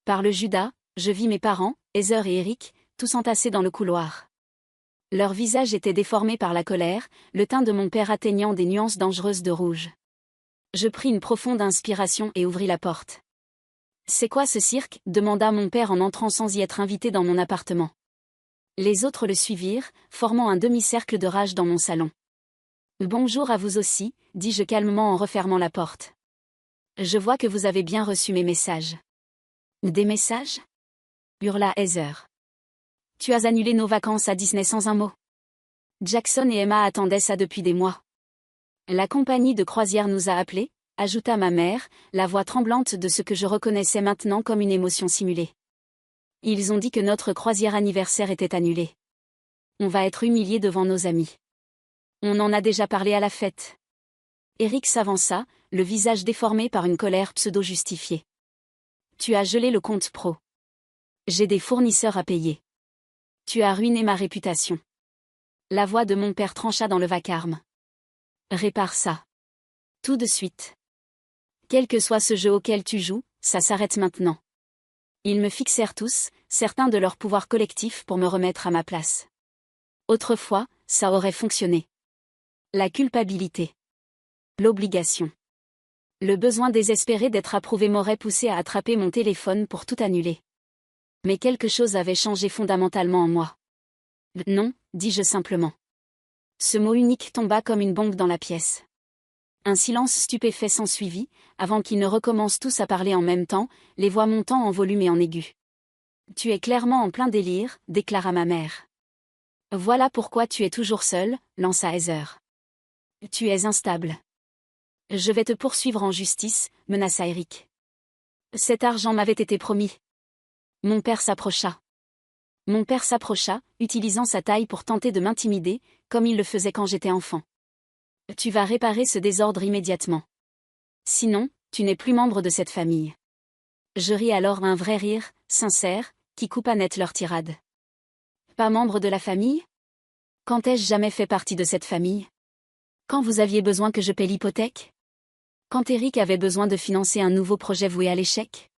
Par le Judas, je vis mes parents, Heather et Eric, tous entassés dans le couloir. Leurs visages étaient déformés par la colère, le teint de mon père atteignant des nuances dangereuses de rouge. Je pris une profonde inspiration et ouvris la porte. « C'est quoi ce cirque ?» demanda mon père en entrant sans y être invité dans mon appartement. Les autres le suivirent, formant un demi-cercle de rage dans mon salon. « Bonjour à vous aussi », dis-je calmement en refermant la porte. « Je vois que vous avez bien reçu mes messages. »« Des messages ?» hurla Heather. « Tu as annulé nos vacances à Disney sans un mot. Jackson et Emma attendaient ça depuis des mois. La compagnie de croisière nous a appelés, ajouta ma mère, la voix tremblante de ce que je reconnaissais maintenant comme une émotion simulée. Ils ont dit que notre croisière anniversaire était annulée. On va être humiliés devant nos amis. On en a déjà parlé à la fête. Eric s'avança, le visage déformé par une colère pseudo-justifiée. Tu as gelé le compte pro. J'ai des fournisseurs à payer. Tu as ruiné ma réputation. La voix de mon père trancha dans le vacarme. Répare ça. Tout de suite. Quel que soit ce jeu auquel tu joues, ça s'arrête maintenant. Ils me fixèrent tous, certains de leur pouvoir collectif pour me remettre à ma place. Autrefois, ça aurait fonctionné. La culpabilité. L'obligation. Le besoin désespéré d'être approuvé m'aurait poussé à attraper mon téléphone pour tout annuler. Mais quelque chose avait changé fondamentalement en moi. Non, dis-je simplement. Ce mot unique tomba comme une bombe dans la pièce. Un silence stupéfait s'ensuivit, avant qu'ils ne recommencent tous à parler en même temps, les voix montant en volume et en aigu. « Tu es clairement en plein délire », déclara ma mère. « Voilà pourquoi tu es toujours seule », lança Heather. « Tu es instable. »« Je vais te poursuivre en justice », menaça Eric. « Cet argent m'avait été promis. » Mon père s'approcha. Utilisant sa taille pour tenter de m'intimider, comme il le faisait quand j'étais enfant. « Tu vas réparer ce désordre immédiatement. Sinon, tu n'es plus membre de cette famille. » Je ris alors un vrai rire, sincère, qui coupa net leur tirade. Pas membre de la famille? Quand ai-je jamais fait partie de cette famille? Quand vous aviez besoin que je paie l'hypothèque? Quand Eric avait besoin de financer un nouveau projet voué à l'échec?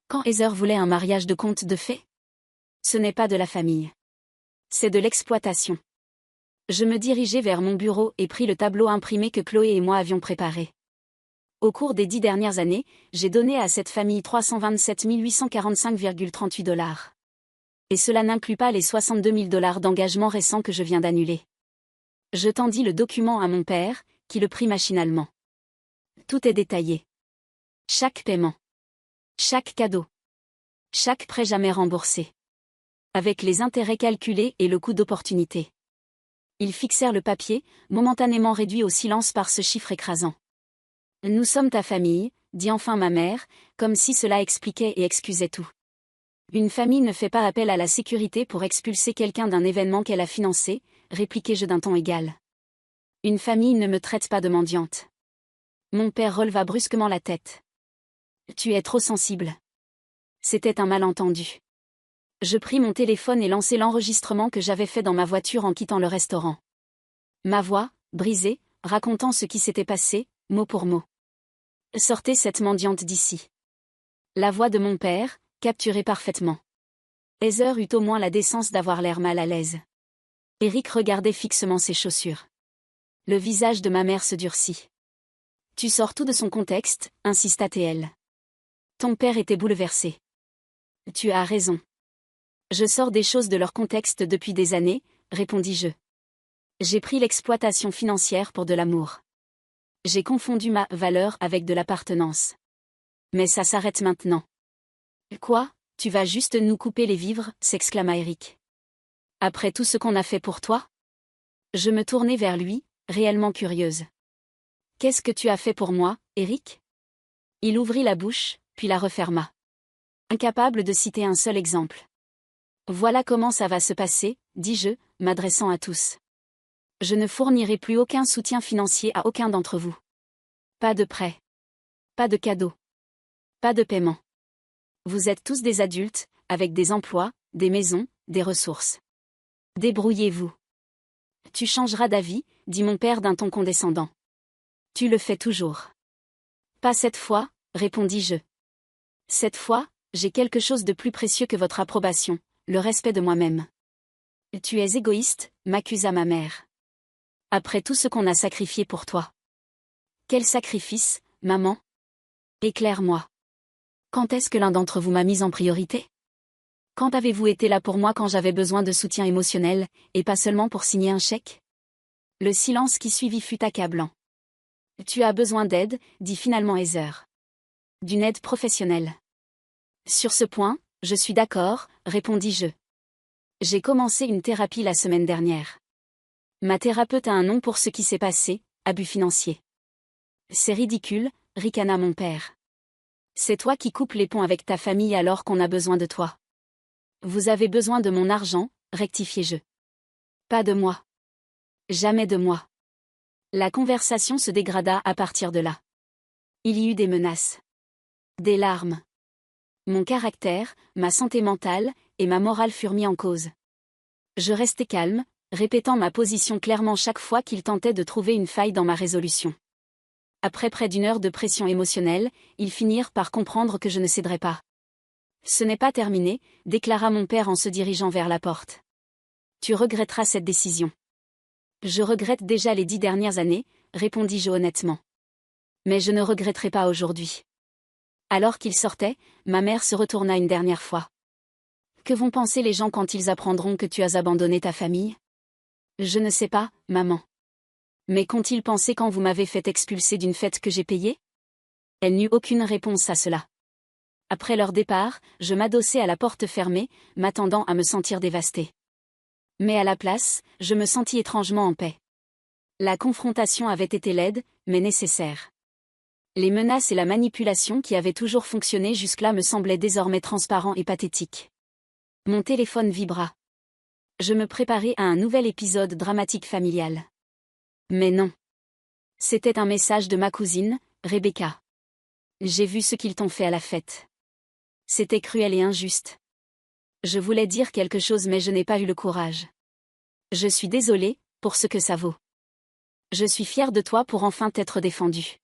Quand Heather voulait un mariage de conte de fées? Ce n'est pas de la famille. C'est de l'exploitation. Je me dirigeai vers mon bureau et pris le tableau imprimé que Chloé et moi avions préparé. Au cours des 10 dernières années, j'ai donné à cette famille 327 845,38 $. Et cela n'inclut pas les 62 000 $ d'engagement récents que je viens d'annuler. Je tendis le document à mon père, qui le prit machinalement. Tout est détaillé. Chaque paiement. Chaque cadeau. Chaque prêt jamais remboursé. Avec les intérêts calculés et le coût d'opportunité. Ils fixèrent le papier, momentanément réduit au silence par ce chiffre écrasant. « Nous sommes ta famille », dit enfin ma mère, comme si cela expliquait et excusait tout. Une famille ne fait pas appel à la sécurité pour expulser quelqu'un d'un événement qu'elle a financé, répliquai-je d'un ton égal. Une famille ne me traite pas de mendiante. Mon père releva brusquement la tête. Tu es trop sensible. C'était un malentendu. Je pris mon téléphone et lançai l'enregistrement que j'avais fait dans ma voiture en quittant le restaurant. Ma voix, brisée, racontant ce qui s'était passé, mot pour mot. Sortez cette mendiante d'ici. La voix de mon père, capturée parfaitement. Heather eut au moins la décence d'avoir l'air mal à l'aise. Eric regardait fixement ses chaussures. Le visage de ma mère se durcit. Tu sors tout de son contexte, insista TL. Ton père était bouleversé. Tu as raison. Je sors des choses de leur contexte depuis des années, répondis-je. J'ai pris l'exploitation financière pour de l'amour. J'ai confondu ma valeur avec de l'appartenance. Mais ça s'arrête maintenant. Quoi, tu vas juste nous couper les vivres, s'exclama Eric. Après tout ce qu'on a fait pour toi? Je me tournai vers lui, réellement curieuse. Qu'est-ce que tu as fait pour moi, Eric? Il ouvrit la bouche, puis la referma. Incapable de citer un seul exemple. Voilà comment ça va se passer, dis-je, m'adressant à tous. Je ne fournirai plus aucun soutien financier à aucun d'entre vous. Pas de prêt. Pas de cadeau. Pas de paiement. Vous êtes tous des adultes, avec des emplois, des maisons, des ressources. Débrouillez-vous. Tu changeras d'avis, dit mon père d'un ton condescendant. Tu le fais toujours. Pas cette fois, répondis-je. Cette fois, j'ai quelque chose de plus précieux que votre approbation, le respect de moi-même. Tu es égoïste, m'accusa ma mère. Après tout ce qu'on a sacrifié pour toi. Quel sacrifice, maman? Éclaire-moi. Quand est-ce que l'un d'entre vous m'a mise en priorité? Quand avez-vous été là pour moi quand j'avais besoin de soutien émotionnel, et pas seulement pour signer un chèque? Le silence qui suivit fut accablant. Tu as besoin d'aide, dit finalement Heather. D'une aide professionnelle. Sur ce point, je suis d'accord, répondis-je. J'ai commencé une thérapie la semaine dernière. Ma thérapeute a un nom pour ce qui s'est passé, abus financier. C'est ridicule, ricana mon père. C'est toi qui coupes les ponts avec ta famille alors qu'on a besoin de toi. Vous avez besoin de mon argent, rectifiai-je. Pas de moi. Jamais de moi. La conversation se dégrada à partir de là. Il y eut des menaces. Des larmes. Mon caractère, ma santé mentale, et ma morale furent mis en cause. Je restai calme, répétant ma position clairement chaque fois qu'ils tentaient de trouver une faille dans ma résolution. Après près d'une heure de pression émotionnelle, ils finirent par comprendre que je ne céderais pas. Ce n'est pas terminé, déclara mon père en se dirigeant vers la porte. Tu regretteras cette décision. Je regrette déjà les 10 dernières années, répondis-je honnêtement. Mais je ne regretterai pas aujourd'hui. Alors qu'il sortait, ma mère se retourna une dernière fois. Que vont penser les gens quand ils apprendront que tu as abandonné ta famille? Je ne sais pas, maman. Mais qu'ont-ils pensé quand vous m'avez fait expulser d'une fête que j'ai payée? Elle n'eut aucune réponse à cela. Après leur départ, je m'adossai à la porte fermée, m'attendant à me sentir dévastée. Mais à la place, je me sentis étrangement en paix. La confrontation avait été laide, mais nécessaire. Les menaces et la manipulation qui avaient toujours fonctionné jusque-là me semblaient désormais transparents et pathétiques. Mon téléphone vibra. Je me préparais à un nouvel épisode dramatique familial. Mais non. C'était un message de ma cousine, Rebecca. J'ai vu ce qu'ils t'ont fait à la fête. C'était cruel et injuste. Je voulais dire quelque chose mais je n'ai pas eu le courage. Je suis désolée, pour ce que ça vaut. Je suis fière de toi pour enfin t'être défendue.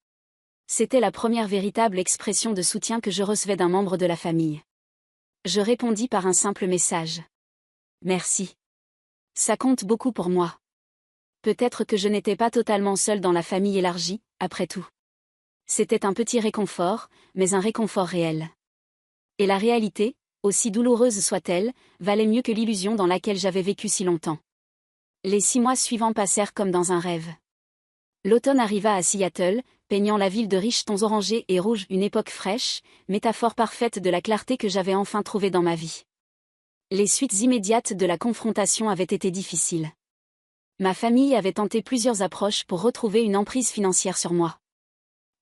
C'était la première véritable expression de soutien que je recevais d'un membre de la famille. Je répondis par un simple message. Merci. Ça compte beaucoup pour moi. Peut-être que je n'étais pas totalement seule dans la famille élargie, après tout. C'était un petit réconfort, mais un réconfort réel. Et la réalité, aussi douloureuse soit-elle, valait mieux que l'illusion dans laquelle j'avais vécu si longtemps. Les 6 mois suivants passèrent comme dans un rêve. L'automne arriva à Seattle, peignant la ville de riches tons orangés et rouges, une époque fraîche, métaphore parfaite de la clarté que j'avais enfin trouvée dans ma vie. Les suites immédiates de la confrontation avaient été difficiles. Ma famille avait tenté plusieurs approches pour retrouver une emprise financière sur moi.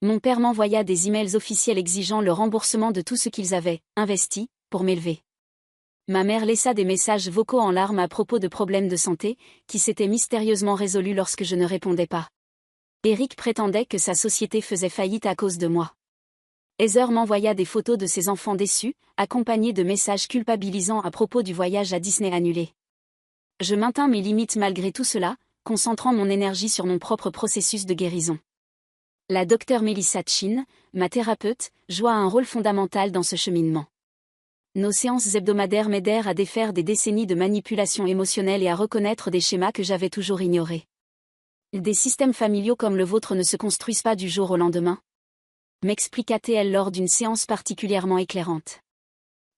Mon père m'envoya des emails officiels exigeant le remboursement de tout ce qu'ils avaient investi pour m'élever. Ma mère laissa des messages vocaux en larmes à propos de problèmes de santé, qui s'étaient mystérieusement résolus lorsque je ne répondais pas. Eric prétendait que sa société faisait faillite à cause de moi. Heather m'envoya des photos de ses enfants déçus, accompagnés de messages culpabilisants à propos du voyage à Disney annulé. Je maintins mes limites malgré tout cela, concentrant mon énergie sur mon propre processus de guérison. La docteure Melissa Chin, ma thérapeute, joua un rôle fondamental dans ce cheminement. Nos séances hebdomadaires m'aidèrent à défaire des décennies de manipulation émotionnelle et à reconnaître des schémas que j'avais toujours ignorés. Des systèmes familiaux comme le vôtre ne se construisent pas du jour au lendemain, m'expliqua-t-elle lors d'une séance particulièrement éclairante.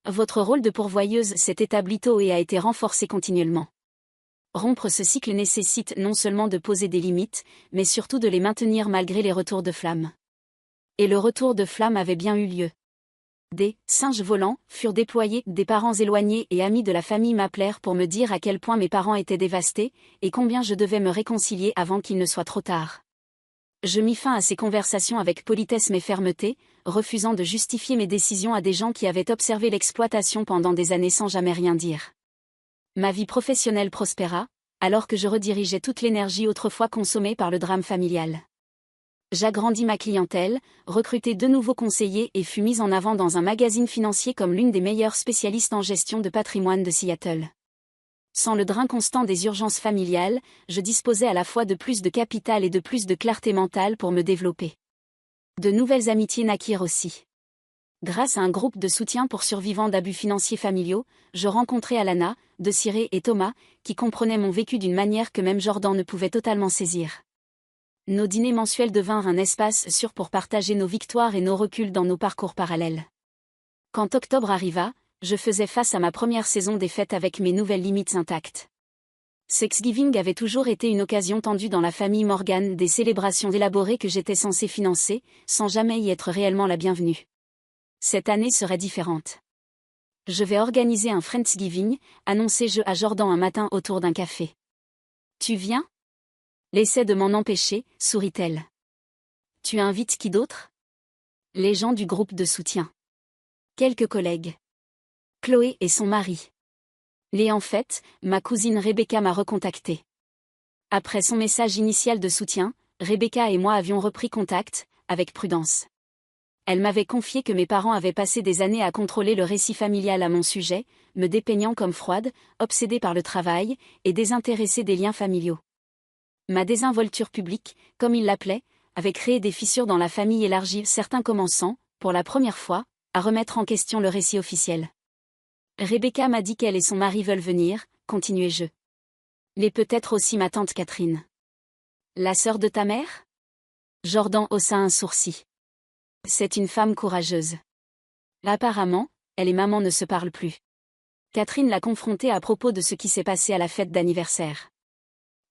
Votre rôle de pourvoyeuse s'est établi tôt et a été renforcé continuellement. Rompre ce cycle nécessite non seulement de poser des limites, mais surtout de les maintenir malgré les retours de flamme. Et le retour de flamme avait bien eu lieu. Des singes volants furent déployés, des parents éloignés et amis de la famille m'appelèrent pour me dire à quel point mes parents étaient dévastés, et combien je devais me réconcilier avant qu'il ne soit trop tard. Je mis fin à ces conversations avec politesse mais fermeté, refusant de justifier mes décisions à des gens qui avaient observé l'exploitation pendant des années sans jamais rien dire. Ma vie professionnelle prospéra, alors que je redirigeais toute l'énergie autrefois consommée par le drame familial. J'agrandis ma clientèle, recrutai 2 nouveaux conseillers et fus mise en avant dans un magazine financier comme l'une des meilleures spécialistes en gestion de patrimoine de Seattle. Sans le drain constant des urgences familiales, je disposais à la fois de plus de capital et de plus de clarté mentale pour me développer. De nouvelles amitiés naquirent aussi. Grâce à un groupe de soutien pour survivants d'abus financiers familiaux, je rencontrai Alana, Desiree et Thomas, qui comprenaient mon vécu d'une manière que même Jordan ne pouvait totalement saisir. Nos dîners mensuels devinrent un espace sûr pour partager nos victoires et nos reculs dans nos parcours parallèles. Quand octobre arriva, je faisais face à ma première saison des fêtes avec mes nouvelles limites intactes. Thanksgiving avait toujours été une occasion tendue dans la famille Morgan, des célébrations élaborées que j'étais censée financer, sans jamais y être réellement la bienvenue. Cette année serait différente. Je vais organiser un Friendsgiving, annonçai-je à Jordan un matin autour d'un café. Tu viens? L'essaie de m'en empêcher, sourit-elle. Tu invites qui d'autre? Les gens du groupe de soutien. Quelques collègues. Chloé et son mari. En fait, ma cousine Rebecca m'a recontactée. Après son message initial de soutien, Rebecca et moi avions repris contact, avec prudence. Elle m'avait confié que mes parents avaient passé des années à contrôler le récit familial à mon sujet, me dépeignant comme froide, obsédée par le travail, et désintéressée des liens familiaux. Ma désinvolture publique, comme ils l'appelaient, avait créé des fissures dans la famille élargie, certains commençant, pour la première fois, à remettre en question le récit officiel. Rebecca m'a dit qu'elle et son mari veulent venir, continuai-je. Mais peut-être aussi ma tante Catherine. La sœur de ta mère? Jordan haussa un sourcil. C'est une femme courageuse. Apparemment, elle et maman ne se parlent plus. Catherine l'a confrontée à propos de ce qui s'est passé à la fête d'anniversaire.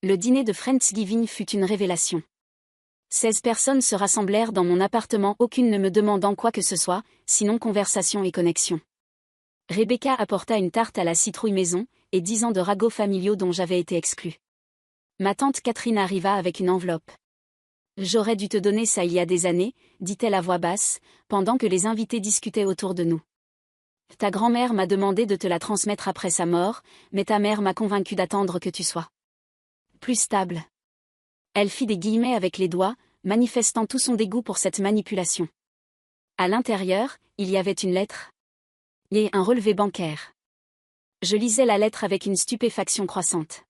Le dîner de Friendsgiving fut une révélation. 16 personnes se rassemblèrent dans mon appartement, aucune ne me demandant quoi que ce soit, sinon conversation et connexion. Rebecca apporta une tarte à la citrouille maison, et 10 ans de ragots familiaux dont j'avais été exclue. Ma tante Catherine arriva avec une enveloppe. J'aurais dû te donner ça il y a des années, dit-elle à voix basse, pendant que les invités discutaient autour de nous. Ta grand-mère m'a demandé de te la transmettre après sa mort, mais ta mère m'a convaincue d'attendre que tu sois plus stable. Elle fit des guillemets avec les doigts, manifestant tout son dégoût pour cette manipulation. À l'intérieur, il y avait une lettre et un relevé bancaire. Je lisais la lettre avec une stupéfaction croissante.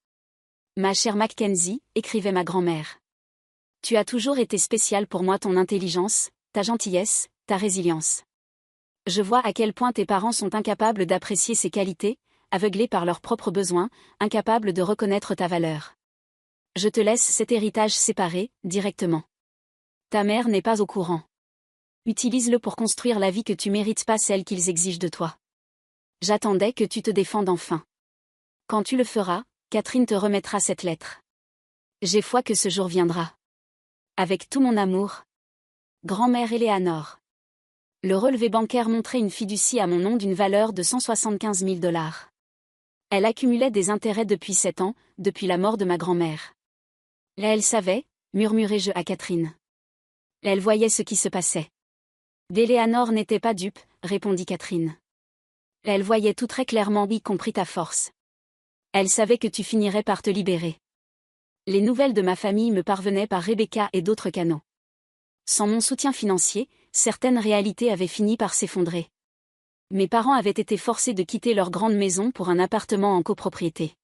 Ma chère Mackenzie, écrivait ma grand-mère. Tu as toujours été spéciale pour moi, ton intelligence, ta gentillesse, ta résilience. Je vois à quel point tes parents sont incapables d'apprécier ces qualités, aveuglés par leurs propres besoins, incapables de reconnaître ta valeur. Je te laisse cet héritage séparé, directement. Ta mère n'est pas au courant. Utilise-le pour construire la vie que tu mérites, pas celle qu'ils exigent de toi. J'attendais que tu te défendes enfin. Quand tu le feras, Catherine te remettra cette lettre. J'ai foi que ce jour viendra. Avec tout mon amour. Grand-mère Éléanore. Le relevé bancaire montrait une fiducie à mon nom d'une valeur de 175 000 $. Elle accumulait des intérêts depuis 7 ans, depuis la mort de ma grand-mère. Elle savait, murmurai-je à Catherine. Elle voyait ce qui se passait. Éléanore n'était pas dupe, répondit Catherine. Elle voyait tout très clairement, y compris ta force. Elle savait que tu finirais par te libérer. Les nouvelles de ma famille me parvenaient par Rebecca et d'autres canaux. Sans mon soutien financier, certaines réalités avaient fini par s'effondrer. Mes parents avaient été forcés de quitter leur grande maison pour un appartement en copropriété.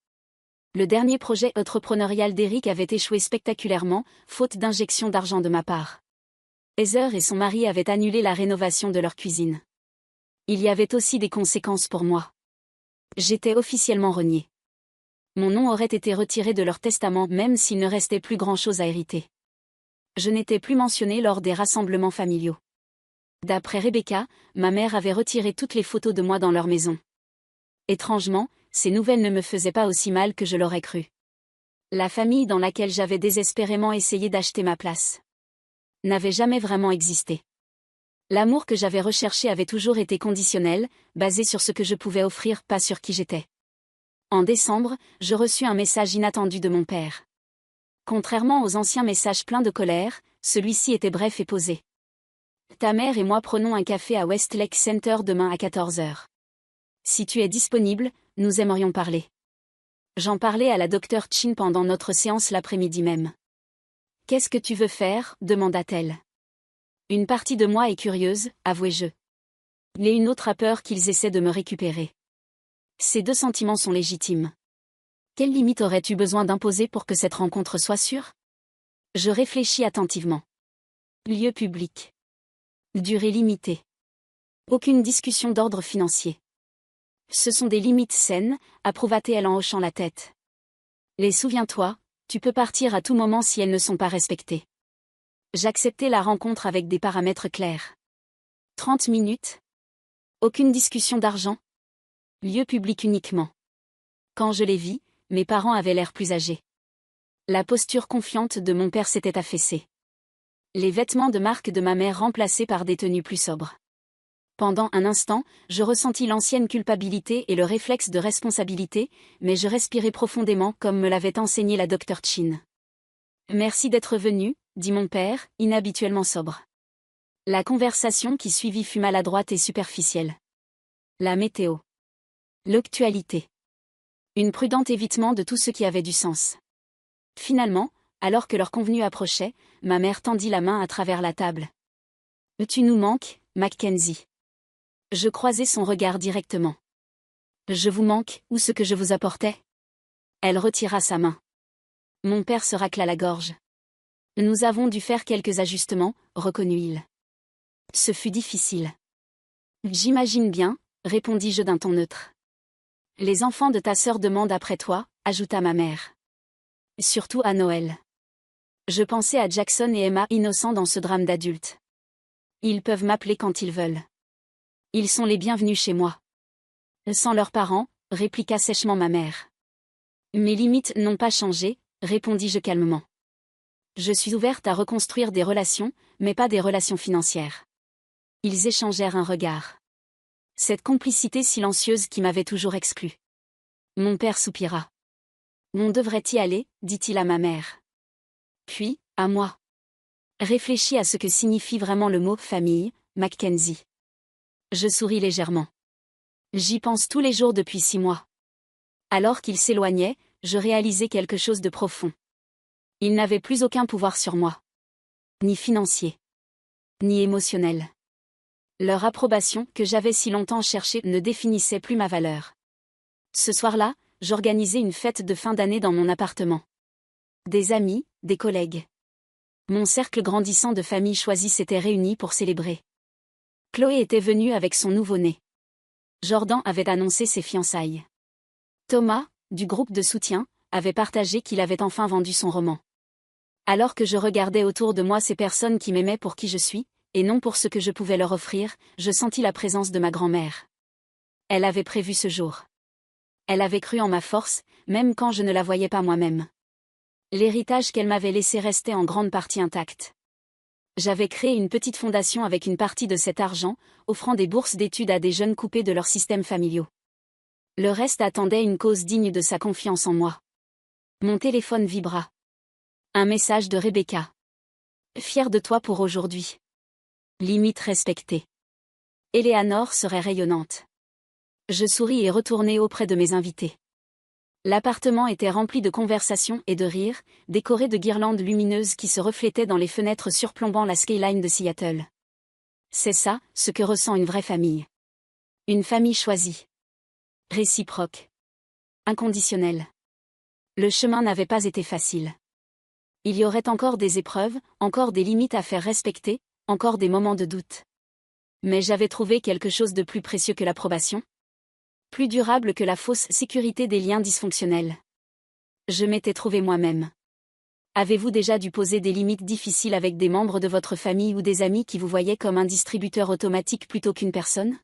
Le dernier projet entrepreneurial d'Eric avait échoué spectaculairement, faute d'injection d'argent de ma part. Heather et son mari avaient annulé la rénovation de leur cuisine. Il y avait aussi des conséquences pour moi. J'étais officiellement reniée. Mon nom aurait été retiré de leur testament même s'il ne restait plus grand-chose à hériter. Je n'étais plus mentionnée lors des rassemblements familiaux. D'après Rebecca, ma mère avait retiré toutes les photos de moi dans leur maison. Étrangement, ces nouvelles ne me faisaient pas aussi mal que je l'aurais cru. La famille dans laquelle j'avais désespérément essayé d'acheter ma place n'avait jamais vraiment existé. L'amour que j'avais recherché avait toujours été conditionnel, basé sur ce que je pouvais offrir, pas sur qui j'étais. En décembre, je reçus un message inattendu de mon père. Contrairement aux anciens messages pleins de colère, celui-ci était bref et posé. Ta mère et moi prenons un café à Westlake Center demain à 14 h. Si tu es disponible, nous aimerions parler. J'en parlais à la docteure Chin pendant notre séance l'après-midi même. Qu'est-ce que tu veux faire, demanda-t-elle. Une partie de moi est curieuse, avouai-je. Mais une autre a peur qu'ils essaient de me récupérer. Ces deux sentiments sont légitimes. Quelle limite aurais-tu besoin d'imposer pour que cette rencontre soit sûre? Je réfléchis attentivement. Lieu public. Durée limitée. Aucune discussion d'ordre financier. Ce sont des limites saines, approuva-t-elle en hochant la tête. Les souviens-toi, tu peux partir à tout moment si elles ne sont pas respectées. J'acceptais la rencontre avec des paramètres clairs. 30 minutes. Aucune discussion d'argent. Lieu public uniquement. Quand je les vis, mes parents avaient l'air plus âgés. La posture confiante de mon père s'était affaissée. Les vêtements de marque de ma mère remplacés par des tenues plus sobres. Pendant un instant, je ressentis l'ancienne culpabilité et le réflexe de responsabilité, mais je respirai profondément comme me l'avait enseigné la docteure Chin. Merci d'être venu, dit mon père, inhabituellement sobre. La conversation qui suivit fut maladroite et superficielle. La météo. L'actualité. Une prudente évitement de tout ce qui avait du sens. Finalement, alors que l'heure convenue approchait, ma mère tendit la main à travers la table. Tu nous manques, Mackenzie. Je croisai son regard directement. Je vous manque, ou ce que je vous apportais? Elle retira sa main. Mon père se racla la gorge. Nous avons dû faire quelques ajustements, reconnut-il. Ce fut difficile. J'imagine bien, répondis-je d'un ton neutre. Les enfants de ta sœur demandent après toi, ajouta ma mère. Surtout à Noël. Je pensais à Jackson et Emma innocents dans ce drame d'adulte. Ils peuvent m'appeler quand ils veulent. Ils sont les bienvenus chez moi. Sans leurs parents, répliqua sèchement ma mère. Mes limites n'ont pas changé, répondis-je calmement. Je suis ouverte à reconstruire des relations, mais pas des relations financières. Ils échangèrent un regard. Cette complicité silencieuse qui m'avait toujours exclue. Mon père soupira. On devrait y aller, dit-il à ma mère. Puis, à moi. Réfléchis à ce que signifie vraiment le mot « famille », Mackenzie. Je souris légèrement. J'y pense tous les jours depuis 6 mois. Alors qu'il s'éloignait, je réalisais quelque chose de profond. Il n'avait plus aucun pouvoir sur moi. Ni financier. Ni émotionnel. Leur approbation, que j'avais si longtemps cherchée, ne définissait plus ma valeur. Ce soir-là, j'organisais une fête de fin d'année dans mon appartement. Des amis, des collègues. Mon cercle grandissant de familles choisies s'était réuni pour célébrer. Chloé était venue avec son nouveau-né. Jordan avait annoncé ses fiançailles. Thomas, du groupe de soutien, avait partagé qu'il avait enfin vendu son roman. Alors que je regardais autour de moi ces personnes qui m'aimaient pour qui je suis, et non pour ce que je pouvais leur offrir, je sentis la présence de ma grand-mère. Elle avait prévu ce jour. Elle avait cru en ma force, même quand je ne la voyais pas moi-même. L'héritage qu'elle m'avait laissé restait en grande partie intact. J'avais créé une petite fondation avec une partie de cet argent, offrant des bourses d'études à des jeunes coupés de leurs systèmes familiaux. Le reste attendait une cause digne de sa confiance en moi. Mon téléphone vibra. Un message de Rebecca. Fière de toi pour aujourd'hui. Limite respectée. Eleanor serait rayonnante. Je souris et retournai auprès de mes invités. L'appartement était rempli de conversations et de rires, décoré de guirlandes lumineuses qui se reflétaient dans les fenêtres surplombant la skyline de Seattle. C'est ça, ce que ressent une vraie famille. Une famille choisie. Réciproque. Inconditionnelle. Le chemin n'avait pas été facile. Il y aurait encore des épreuves, encore des limites à faire respecter, encore des moments de doute. Mais j'avais trouvé quelque chose de plus précieux que l'approbation. Plus durable que la fausse sécurité des liens dysfonctionnels. Je m'étais trouvé moi-même. Avez-vous déjà dû poser des limites difficiles avec des membres de votre famille ou des amis qui vous voyaient comme un distributeur automatique plutôt qu'une personne ?